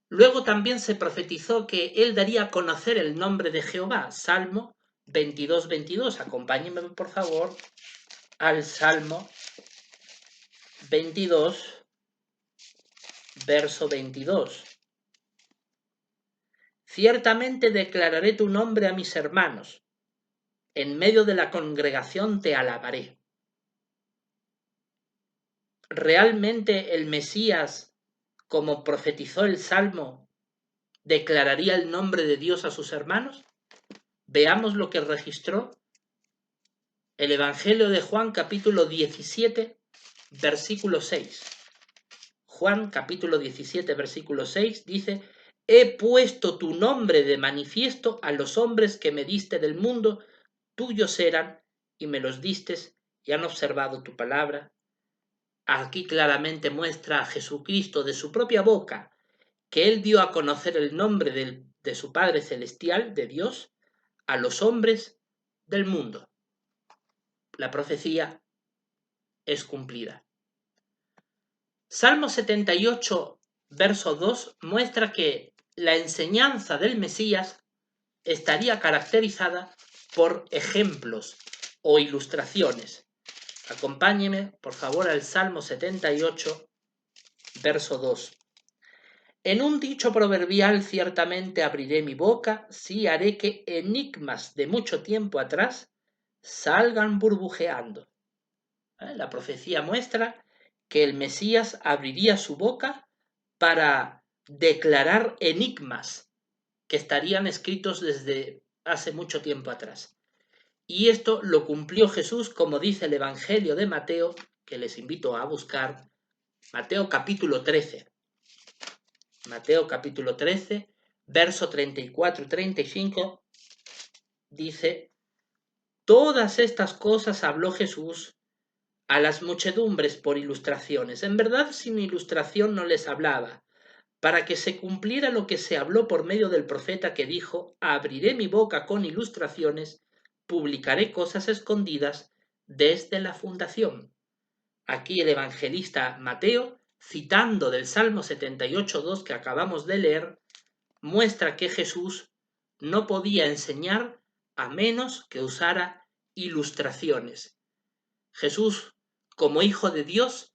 Luego también se profetizó que él daría a conocer el nombre de Jehová. Salmo 22:22. Acompáñenme, por favor, al Salmo 22, verso 22. Ciertamente declararé tu nombre a mis hermanos, en medio de la congregación te alabaré. ¿Realmente el Mesías, como profetizó el Salmo, declararía el nombre de Dios a sus hermanos? Veamos lo que registró el Evangelio de Juan, capítulo 17, versículo 6. Juan, capítulo 17, versículo 6, dice: he puesto tu nombre de manifiesto a los hombres que me diste del mundo, tuyos eran, y me los distes, y han observado tu palabra. Aquí claramente muestra a Jesucristo de su propia boca que él dio a conocer el nombre de su Padre Celestial, de Dios, a los hombres del mundo. La profecía es cumplida. Salmo 78, verso 2, muestra que la enseñanza del Mesías estaría caracterizada por ejemplos o ilustraciones. Acompáñeme, por favor, al Salmo 78, verso 2. En un dicho proverbial ciertamente abriré mi boca, sí haré que enigmas de mucho tiempo atrás salgan burbujeando. La profecía muestra que el Mesías abriría su boca para declarar enigmas que estarían escritos desde hace mucho tiempo atrás. Y esto lo cumplió Jesús, como dice el Evangelio de Mateo, que les invito a buscar, Mateo capítulo 13. Mateo capítulo 13, verso 34 y 35, dice: todas estas cosas habló Jesús a las muchedumbres por ilustraciones. En verdad, sin ilustración no les hablaba, para que se cumpliera lo que se habló por medio del profeta que dijo: abriré mi boca con ilustraciones, publicaré cosas escondidas desde la fundación. Aquí el evangelista Mateo, citando del Salmo 78:2 que acabamos de leer, muestra que Jesús no podía enseñar a menos que usara ilustraciones. Jesús, como Hijo de Dios,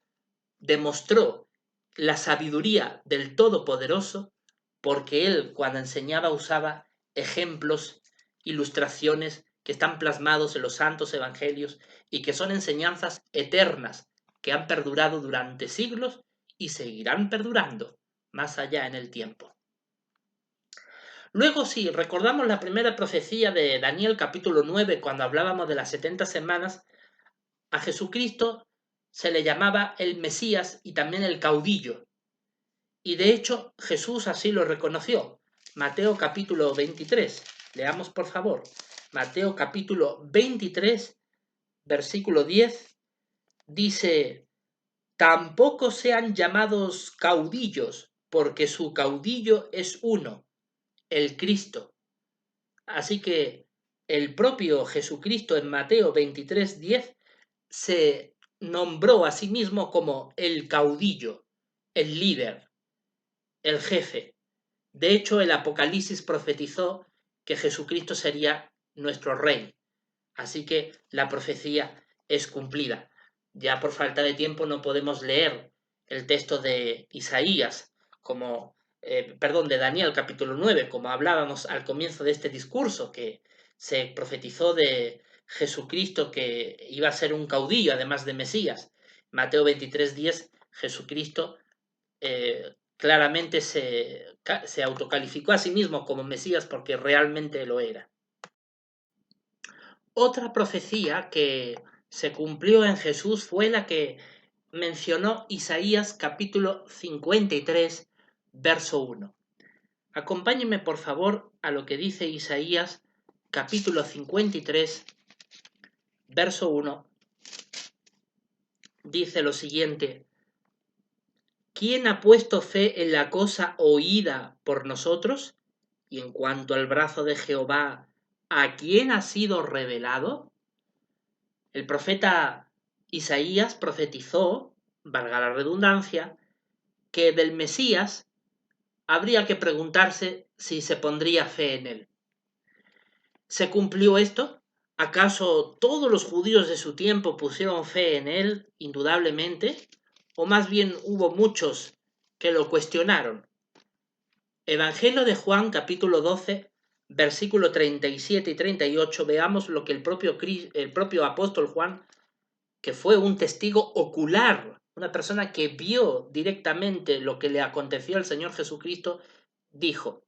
demostró la sabiduría del Todopoderoso porque él, cuando enseñaba, usaba ejemplos, ilustraciones que están plasmados en los santos evangelios y que son enseñanzas eternas que han perdurado durante siglos y seguirán perdurando más allá en el tiempo. Luego, si recordamos la primera profecía de Daniel capítulo 9, cuando hablábamos de las 70 semanas, a Jesucristo se le llamaba el Mesías y también el caudillo. Y de hecho Jesús así lo reconoció. Mateo capítulo 23. Leamos por favor. Mateo capítulo 23, versículo 10. Dice, tampoco sean llamados caudillos, porque su caudillo es uno, el Cristo. Así que el propio Jesucristo en Mateo 23, 10 se nombró a sí mismo como el caudillo, el líder, el jefe. De hecho, el Apocalipsis profetizó que Jesucristo sería nuestro rey. Así que la profecía es cumplida. Ya por falta de tiempo no podemos leer el texto de Isaías, de Daniel capítulo 9, como hablábamos al comienzo de este discurso, que se profetizó de Jesucristo que iba a ser un caudillo, además de Mesías. Mateo 23:10, Jesucristo claramente se autocalificó a sí mismo como Mesías porque realmente lo era. Otra profecía que se cumplió en Jesús fue la que mencionó Isaías capítulo 53, verso 1. Acompáñenme por favor a lo que dice Isaías capítulo 53, verso 1. Dice lo siguiente: ¿quién ha puesto fe en la cosa oída por nosotros? Y en cuanto al brazo de Jehová, ¿a quién ha sido revelado? El profeta Isaías profetizó, valga la redundancia, que del Mesías habría que preguntarse si se pondría fe en él. ¿Se cumplió esto? ¿Acaso todos los judíos de su tiempo pusieron fe en él, indudablemente? ¿O más bien hubo muchos que lo cuestionaron? Evangelio de Juan, capítulo 12, versículo 37 y 38, veamos lo que el propio apóstol Juan, que fue un testigo ocular, una persona que vio directamente lo que le aconteció al Señor Jesucristo, dijo.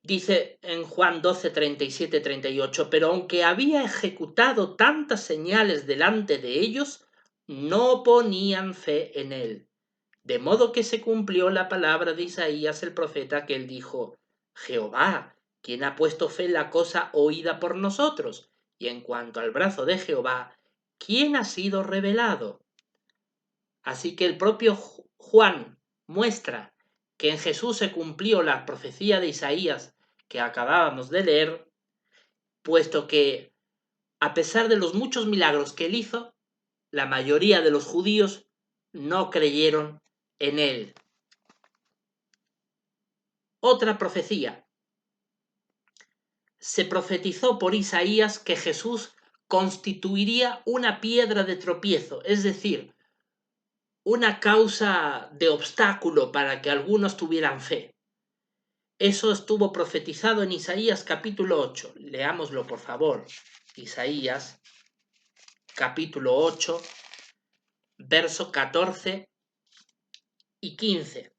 Dice en Juan 12, 37, 38, pero aunque había ejecutado tantas señales delante de ellos, no ponían fe en él. De modo que se cumplió la palabra de Isaías el profeta, que él dijo, Jehová, ¿quién ha puesto fe en la cosa oída por nosotros? Y en cuanto al brazo de Jehová, ¿quién ha sido revelado? Así que el propio Juan muestra que en Jesús se cumplió la profecía de Isaías que acabábamos de leer, puesto que, a pesar de los muchos milagros que él hizo, la mayoría de los judíos no creyeron en él. Otra profecía. Se profetizó por Isaías que Jesús constituiría una piedra de tropiezo, es decir, una causa de obstáculo para que algunos tuvieran fe. Eso estuvo profetizado en Isaías capítulo 8. Leámoslo, por favor. Isaías capítulo 8, verso 14 y 15.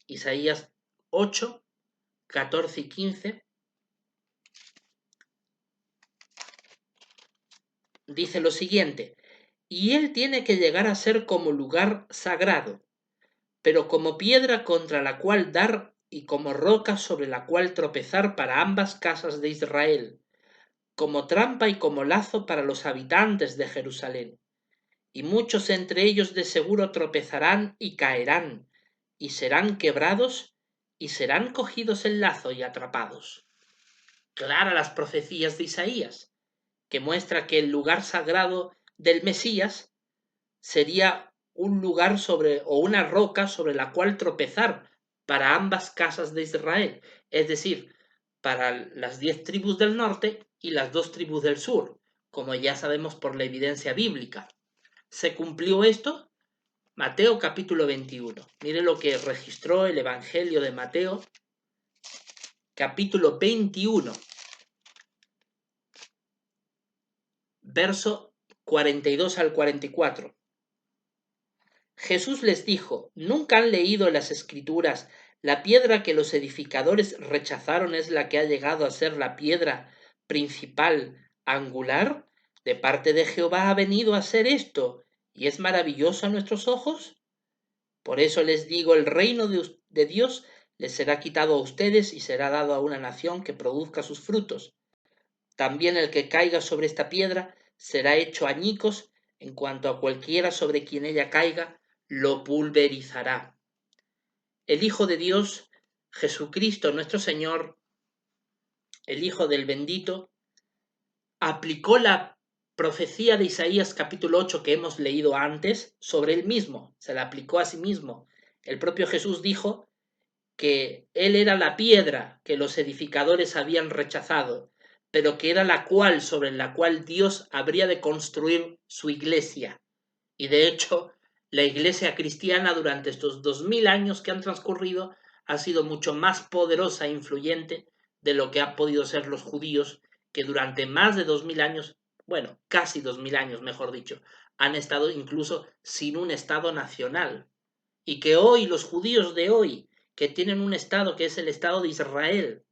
Isaías 8, 14 y 15. Dice lo siguiente: y él tiene que llegar a ser como lugar sagrado, pero como piedra contra la cual dar y como roca sobre la cual tropezar para ambas casas de Israel, como trampa y como lazo para los habitantes de Jerusalén. Y muchos entre ellos de seguro tropezarán y caerán, y serán quebrados, y serán cogidos en lazo y atrapados. Clara las profecías de Isaías, que muestra que el lugar sagrado del Mesías sería un lugar o una roca sobre la cual tropezar para ambas casas de Israel, es decir, para las 10 tribus del norte y las 2 tribus del sur, como ya sabemos por la evidencia bíblica. ¿Se cumplió esto? Mateo capítulo 21. Mire lo que registró el Evangelio de Mateo, capítulo 21, verso 42 al 44. Jesús les dijo: ¿Nunca han leído las Escrituras? La piedra que los edificadores rechazaron es la que ha llegado a ser la piedra principal, angular. De parte de Jehová ha venido a ser esto, y es maravilloso a nuestros ojos. Por eso les digo, el reino de Dios les será quitado a ustedes y será dado a una nación que produzca sus frutos. También el que caiga sobre esta piedra será hecho añicos, en cuanto a cualquiera sobre quien ella caiga, lo pulverizará. El Hijo de Dios, Jesucristo nuestro Señor, el Hijo del bendito, aplicó la profecía de Isaías capítulo 8 que hemos leído antes sobre él mismo, se la aplicó a sí mismo. El propio Jesús dijo que él era la piedra que los edificadores habían rechazado, pero que era sobre la cual Dios habría de construir su iglesia. Y de hecho, la iglesia cristiana durante estos 2000 años que han transcurrido ha sido mucho más poderosa e influyente de lo que han podido ser los judíos, que durante más de 2000 años, bueno, casi 2000 años, mejor dicho, han estado incluso sin un Estado nacional. Y que hoy, los judíos de hoy, que tienen un Estado que es el Estado de Israel,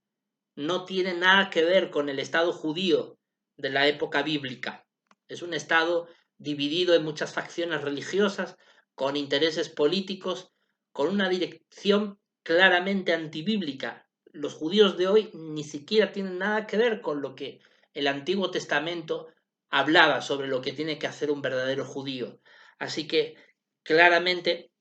no tiene nada que ver con el Estado judío de la época bíblica. Es un Estado dividido en muchas facciones religiosas, con intereses políticos, con una dirección claramente antibíblica. Los judíos de hoy ni siquiera tienen nada que ver con lo que el Antiguo Testamento hablaba sobre lo que tiene que hacer un verdadero judío. Así que claramente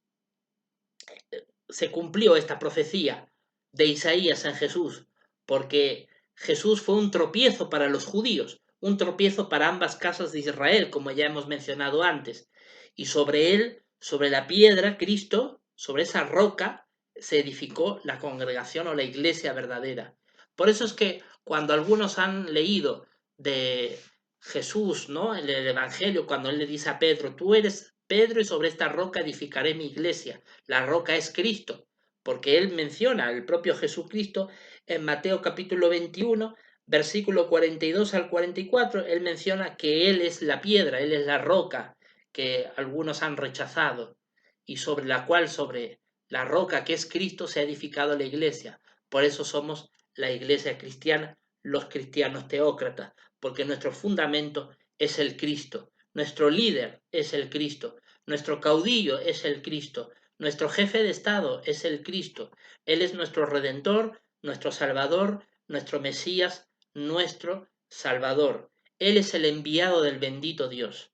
se cumplió esta profecía de Isaías en Jesús, porque Jesús fue un tropiezo para los judíos, un tropiezo para ambas casas de Israel, como ya hemos mencionado antes. Y sobre él, sobre la piedra, Cristo, sobre esa roca, se edificó la congregación o la iglesia verdadera. Por eso es que cuando algunos han leído de Jesús, ¿no? En el Evangelio, cuando él le dice a Pedro: tú eres Pedro y sobre esta roca edificaré mi iglesia. La roca es Cristo, porque él menciona el propio Jesucristo en Mateo capítulo 21, versículo 42 al 44, él menciona que él es la piedra, él es la roca que algunos han rechazado y sobre la roca que es Cristo se ha edificado la iglesia. Por eso somos la iglesia cristiana, los cristianos teócratas, porque nuestro fundamento es el Cristo, nuestro líder es el Cristo, nuestro caudillo es el Cristo, nuestro jefe de Estado es el Cristo. Él es nuestro Redentor, nuestro Salvador, nuestro Mesías, nuestro Salvador. Él es el enviado del bendito Dios.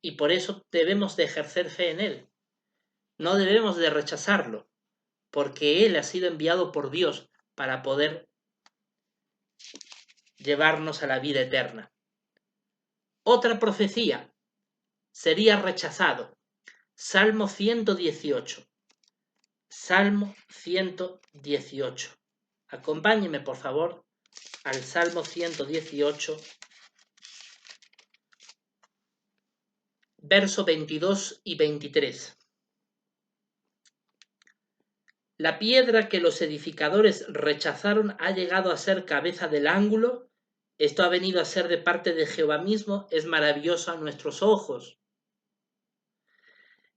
Y por eso debemos de ejercer fe en Él. No debemos de rechazarlo, porque Él ha sido enviado por Dios para poder llevarnos a la vida eterna. Otra profecía sería rechazado. Salmo 118. Salmo 118. Acompáñeme, por favor, al Salmo 118, verso 22 y 23. La piedra que los edificadores rechazaron ha llegado a ser cabeza del ángulo. Esto ha venido a ser de parte de Jehová mismo, es maravilloso a nuestros ojos.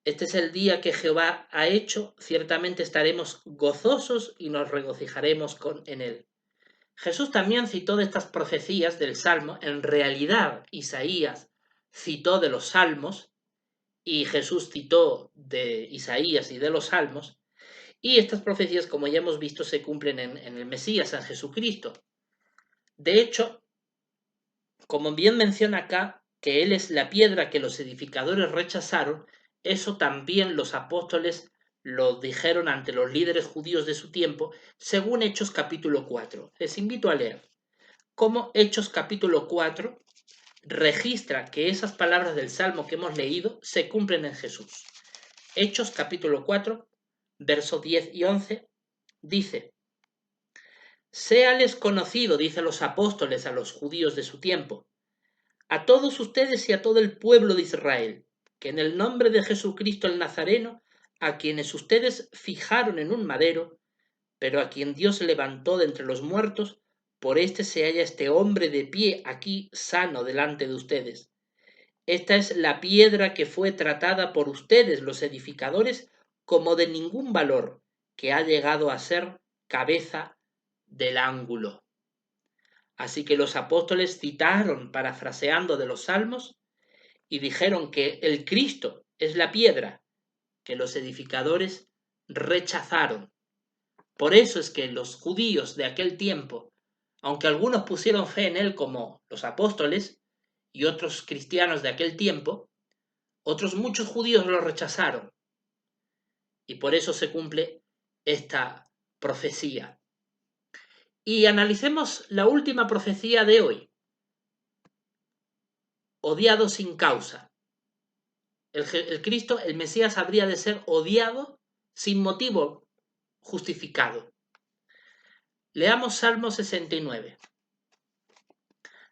Este es el día que Jehová ha hecho, ciertamente estaremos gozosos y nos regocijaremos en él. Jesús también citó de estas profecías del Salmo. En realidad, Isaías citó de los Salmos y Jesús citó de Isaías y de los Salmos. Y estas profecías, como ya hemos visto, se cumplen en el Mesías, en Jesucristo. De hecho, como bien menciona acá, que Él es la piedra que los edificadores rechazaron, eso también los apóstoles lo dijeron ante los líderes judíos de su tiempo, según Hechos capítulo 4. Les invito a leer cómo Hechos capítulo 4 registra que esas palabras del Salmo que hemos leído se cumplen en Jesús. Hechos capítulo 4, versos 10 y 11, Dice: séales conocido, dice los apóstoles a los judíos de su tiempo, a todos ustedes y a todo el pueblo de Israel, que en el nombre de Jesucristo el Nazareno, a quienes ustedes fijaron en un madero, pero a quien Dios levantó de entre los muertos, por este se halla este hombre de pie aquí sano delante de ustedes. Esta es la piedra que fue tratada por ustedes, los edificadores, como de ningún valor, que ha llegado a ser cabeza del ángulo. Así que los apóstoles citaron, parafraseando de los salmos, y dijeron que el Cristo es la piedra que los edificadores rechazaron. Por eso es que los judíos de aquel tiempo, aunque algunos pusieron fe en él como los apóstoles y otros cristianos de aquel tiempo, otros muchos judíos lo rechazaron. Y por eso se cumple esta profecía. Y analicemos la última profecía de hoy. Odiado sin causa. El Cristo, el Mesías, habría de ser odiado sin motivo justificado. Leamos Salmo 69.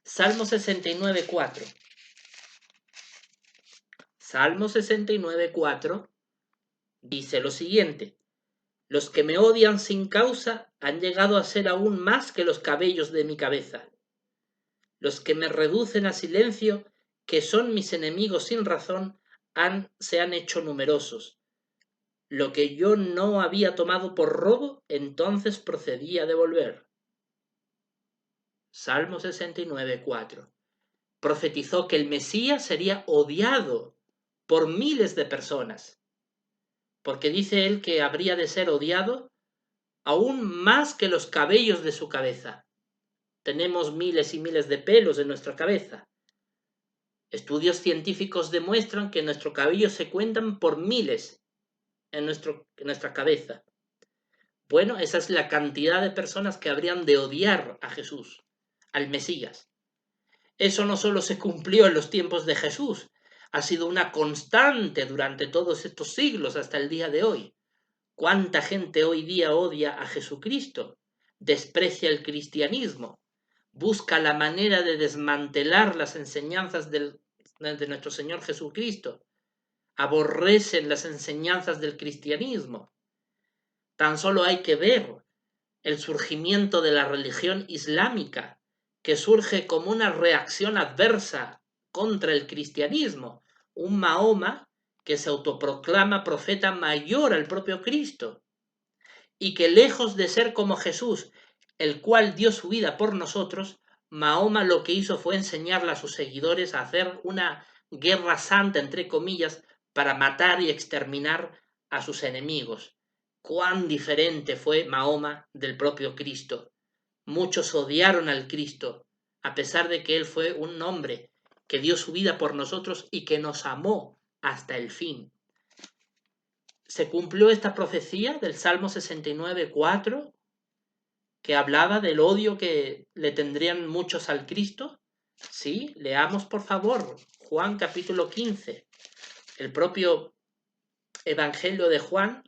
Salmo 69, 4. Salmo 69, 4 dice lo siguiente: los que me odian sin causa han llegado a ser aún más que los cabellos de mi cabeza. Los que me reducen a silencio, que son mis enemigos sin razón, se han hecho numerosos. Lo que yo no había tomado por robo, entonces procedí a devolver. Salmo 69, 4. Profetizó que el Mesías sería odiado por miles de personas, porque dice él que habría de ser odiado aún más que los cabellos de su cabeza. Tenemos miles y miles de pelos en nuestra cabeza. Estudios científicos demuestran que nuestro cabello se cuentan por miles en nuestra cabeza. Bueno, esa es la cantidad de personas que habrían de odiar a Jesús, al Mesías. Eso no solo se cumplió en los tiempos de Jesús, ha sido una constante durante todos estos siglos hasta el día de hoy. ¿Cuánta gente hoy día odia a Jesucristo? Desprecia el cristianismo, busca la manera de desmantelar las enseñanzas de nuestro Señor Jesucristo, aborrecen las enseñanzas del cristianismo. Tan solo hay que ver el surgimiento de la religión islámica, que surge como una reacción adversa contra el cristianismo. Un Mahoma que se autoproclama profeta mayor al propio Cristo, y que lejos de ser como Jesús, el cual dio su vida por nosotros, Mahoma lo que hizo fue enseñarle a sus seguidores a hacer una guerra santa, entre comillas, para matar y exterminar a sus enemigos. Cuán diferente fue Mahoma del propio Cristo. Muchos odiaron al Cristo, a pesar de que él fue un hombre que dio su vida por nosotros y que nos amó hasta el fin. Se cumplió esta profecía del Salmo 69, 4, que hablaba del odio que le tendrían muchos al Cristo. Sí, leamos por favor Juan capítulo 15. El propio Evangelio de Juan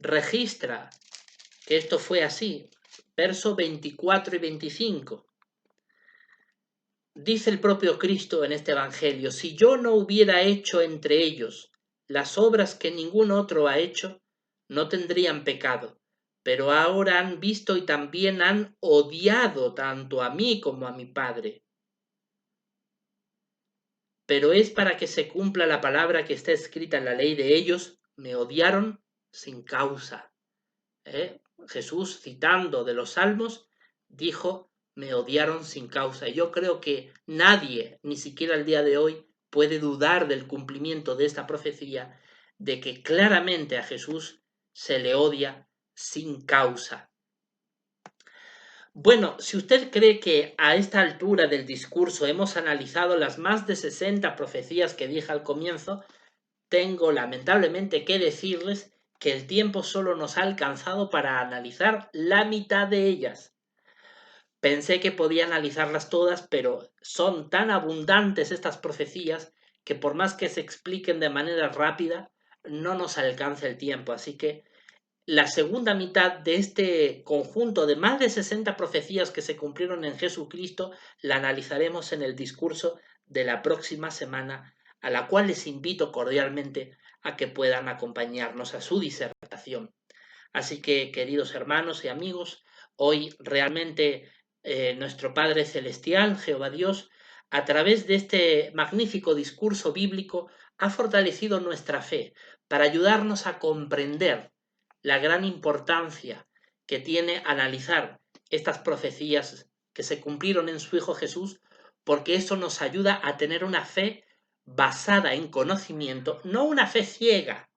registra que esto fue así. Versos 24 y 25. Dice el propio Cristo en este Evangelio: si yo no hubiera hecho entre ellos las obras que ningún otro ha hecho, no tendrían pecado, pero ahora han visto y también han odiado tanto a mí como a mi Padre. Pero es para que se cumpla la palabra que está escrita en la ley de ellos: me odiaron sin causa. Jesús, citando de los Salmos, dijo: me odiaron sin causa. Y yo creo que nadie, ni siquiera el día de hoy, puede dudar del cumplimiento de esta profecía, de que claramente a Jesús se le odia sin causa. Bueno, si usted cree que a esta altura del discurso hemos analizado las más de 60 profecías que dije al comienzo, tengo lamentablemente que decirles que el tiempo solo nos ha alcanzado para analizar la mitad de ellas. Pensé que podía analizarlas todas, pero son tan abundantes estas profecías que por más que se expliquen de manera rápida, no nos alcanza el tiempo. Así que la segunda mitad de este conjunto de más de 60 profecías que se cumplieron en Jesucristo la analizaremos en el discurso de la próxima semana, a la cual les invito cordialmente a que puedan acompañarnos a su disertación. Así que, queridos hermanos y amigos, hoy realmente nuestro Padre Celestial, Jehová Dios, a través de este magnífico discurso bíblico, ha fortalecido nuestra fe para ayudarnos a comprender la gran importancia que tiene analizar estas profecías que se cumplieron en su Hijo Jesús, porque eso nos ayuda a tener una fe basada en conocimiento, no una fe ciega,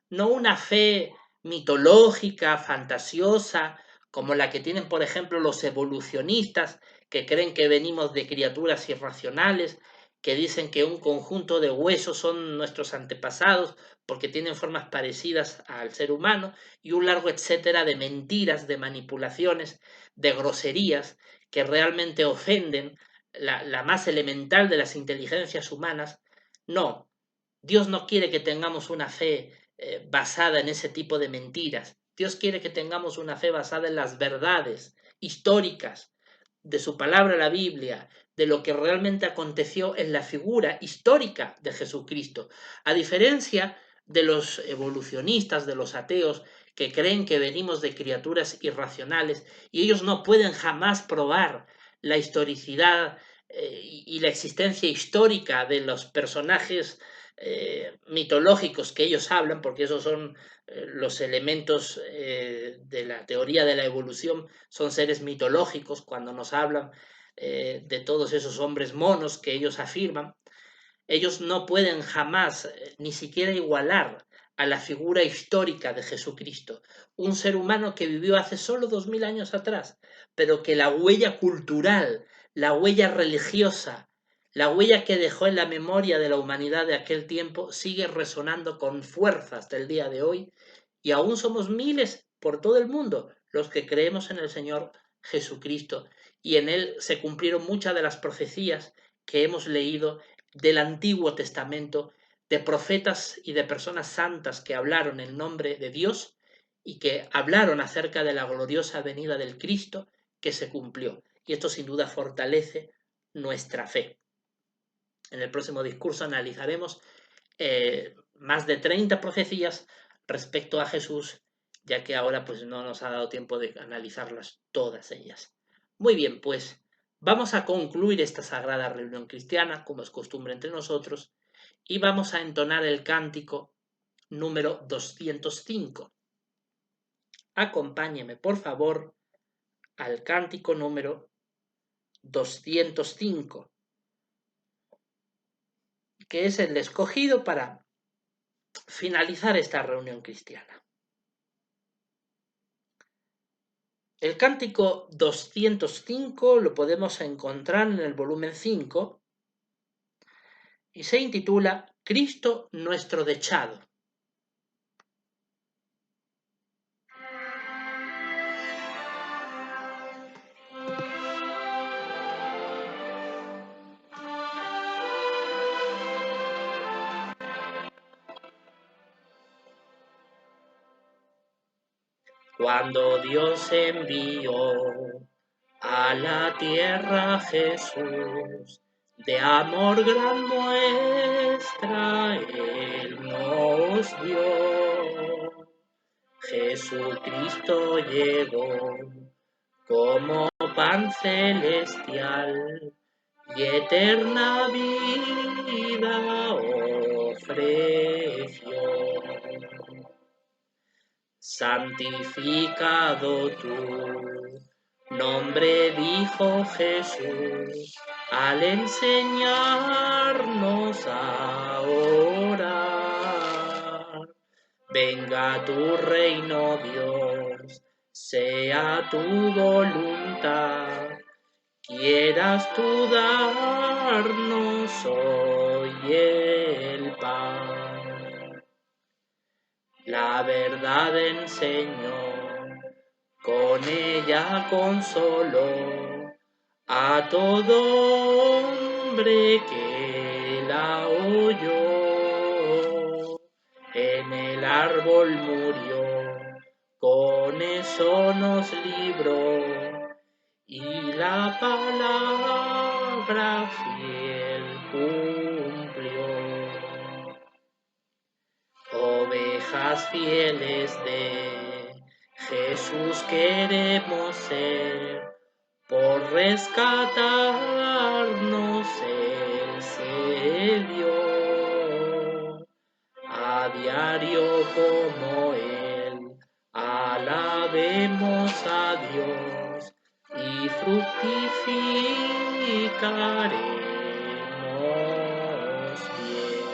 no una fe mitológica, fantasiosa, como la que tienen, por ejemplo, los evolucionistas, que creen que venimos de criaturas irracionales, que dicen que un conjunto de huesos son nuestros antepasados porque tienen formas parecidas al ser humano, y un largo etcétera de mentiras, de manipulaciones, de groserías que realmente ofenden la más elemental de las inteligencias humanas. No, Dios no quiere que tengamos una fe basada en ese tipo de mentiras. Dios quiere que tengamos una fe basada en las verdades históricas de su palabra, la Biblia, de lo que realmente aconteció en la figura histórica de Jesucristo. A diferencia de los evolucionistas, de los ateos, que creen que venimos de criaturas irracionales y ellos no pueden jamás probar la historicidad y la existencia histórica de los personajes mitológicos que ellos hablan, porque esos son los elementos de la teoría de la evolución, son seres mitológicos cuando nos hablan de todos esos hombres monos que ellos afirman. Ellos no pueden jamás ni siquiera igualar a la figura histórica de Jesucristo, un ser humano que vivió hace solo 2000 años atrás, pero que la huella cultural, la huella religiosa, la huella que dejó en la memoria de la humanidad de aquel tiempo sigue resonando con fuerza hasta el día de hoy, y aún somos miles por todo el mundo los que creemos en el Señor Jesucristo, y en Él se cumplieron muchas de las profecías que hemos leído del Antiguo Testamento, de profetas y de personas santas que hablaron en nombre de Dios y que hablaron acerca de la gloriosa venida del Cristo que se cumplió. Y esto sin duda fortalece nuestra fe. En el próximo discurso analizaremos más de 30 profecías respecto a Jesús, ya que ahora pues no nos ha dado tiempo de analizarlas todas ellas. Muy bien, pues vamos a concluir esta sagrada reunión cristiana, como es costumbre entre nosotros, y vamos a entonar el cántico número 205. Acompáñeme, por favor, al cántico número 205, que es el escogido para finalizar esta reunión cristiana. El cántico 205 lo podemos encontrar en el volumen 5 y se intitula Cristo nuestro dechado. Cuando Dios envió a la tierra Jesús, de amor gran muestra Él nos dio. Jesucristo llegó como pan celestial y eterna vida ofreció. Santificado tu nombre, dijo Jesús, al enseñarnos a orar. Venga tu reino, Dios, sea tu voluntad. Quieras tú darnos hoy el pan. La verdad enseñó, con ella consoló a todo hombre que la oyó. En el árbol murió con eso nos libró, y la palabra fiel cumplió. Ovejas fieles de Jesús queremos ser, por rescatarnos Él se dio. A diario como Él, alabemos a Dios y fructificaremos bien.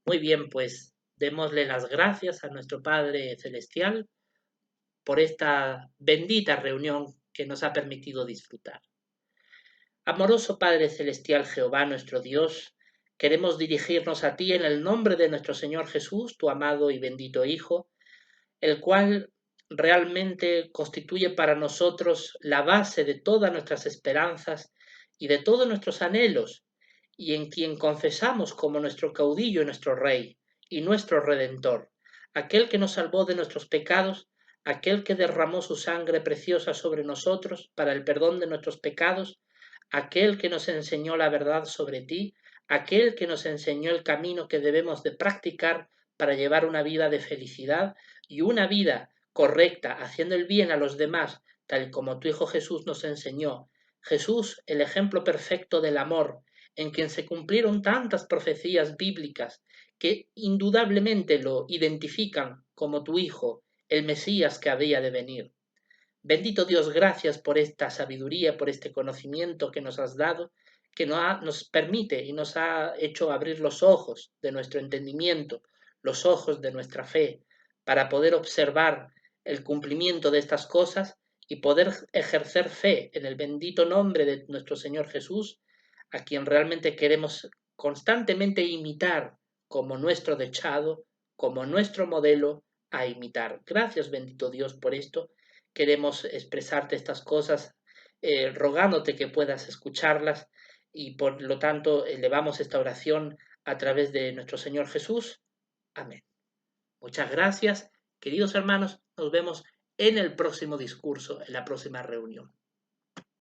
Muy bien, pues démosle las gracias a nuestro Padre Celestial por esta bendita reunión que nos ha permitido disfrutar. Amoroso Padre Celestial Jehová nuestro Dios, queremos dirigirnos a ti en el nombre de nuestro Señor Jesús, tu amado y bendito Hijo, el cual realmente constituye para nosotros la base de todas nuestras esperanzas y de todos nuestros anhelos, y en quien confesamos como nuestro caudillo y nuestro Rey y nuestro Redentor, aquel que nos salvó de nuestros pecados, aquel que derramó su sangre preciosa sobre nosotros para el perdón de nuestros pecados, aquel que nos enseñó la verdad sobre ti, aquel que nos enseñó el camino que debemos de practicar para llevar una vida de felicidad y una vida correcta, haciendo el bien a los demás, tal como tu Hijo Jesús nos enseñó. Jesús, el ejemplo perfecto del amor, en quien se cumplieron tantas profecías bíblicas que indudablemente lo identifican como tu Hijo, el Mesías que había de venir. Bendito Dios, gracias por esta sabiduría, por este conocimiento que nos has dado, que nos permite y nos ha hecho abrir los ojos de nuestro entendimiento, los ojos de nuestra fe, para poder observar el cumplimiento de estas cosas y poder ejercer fe en el bendito nombre de nuestro Señor Jesús, a quien realmente queremos constantemente imitar como nuestro dechado, como nuestro modelo a imitar. Gracias, bendito Dios, por esto. Queremos expresarte estas cosas, rogándote que puedas escucharlas y por lo tanto elevamos esta oración a través de nuestro Señor Jesús. Amén. Muchas gracias, queridos hermanos. Nos vemos en el próximo discurso, en la próxima reunión.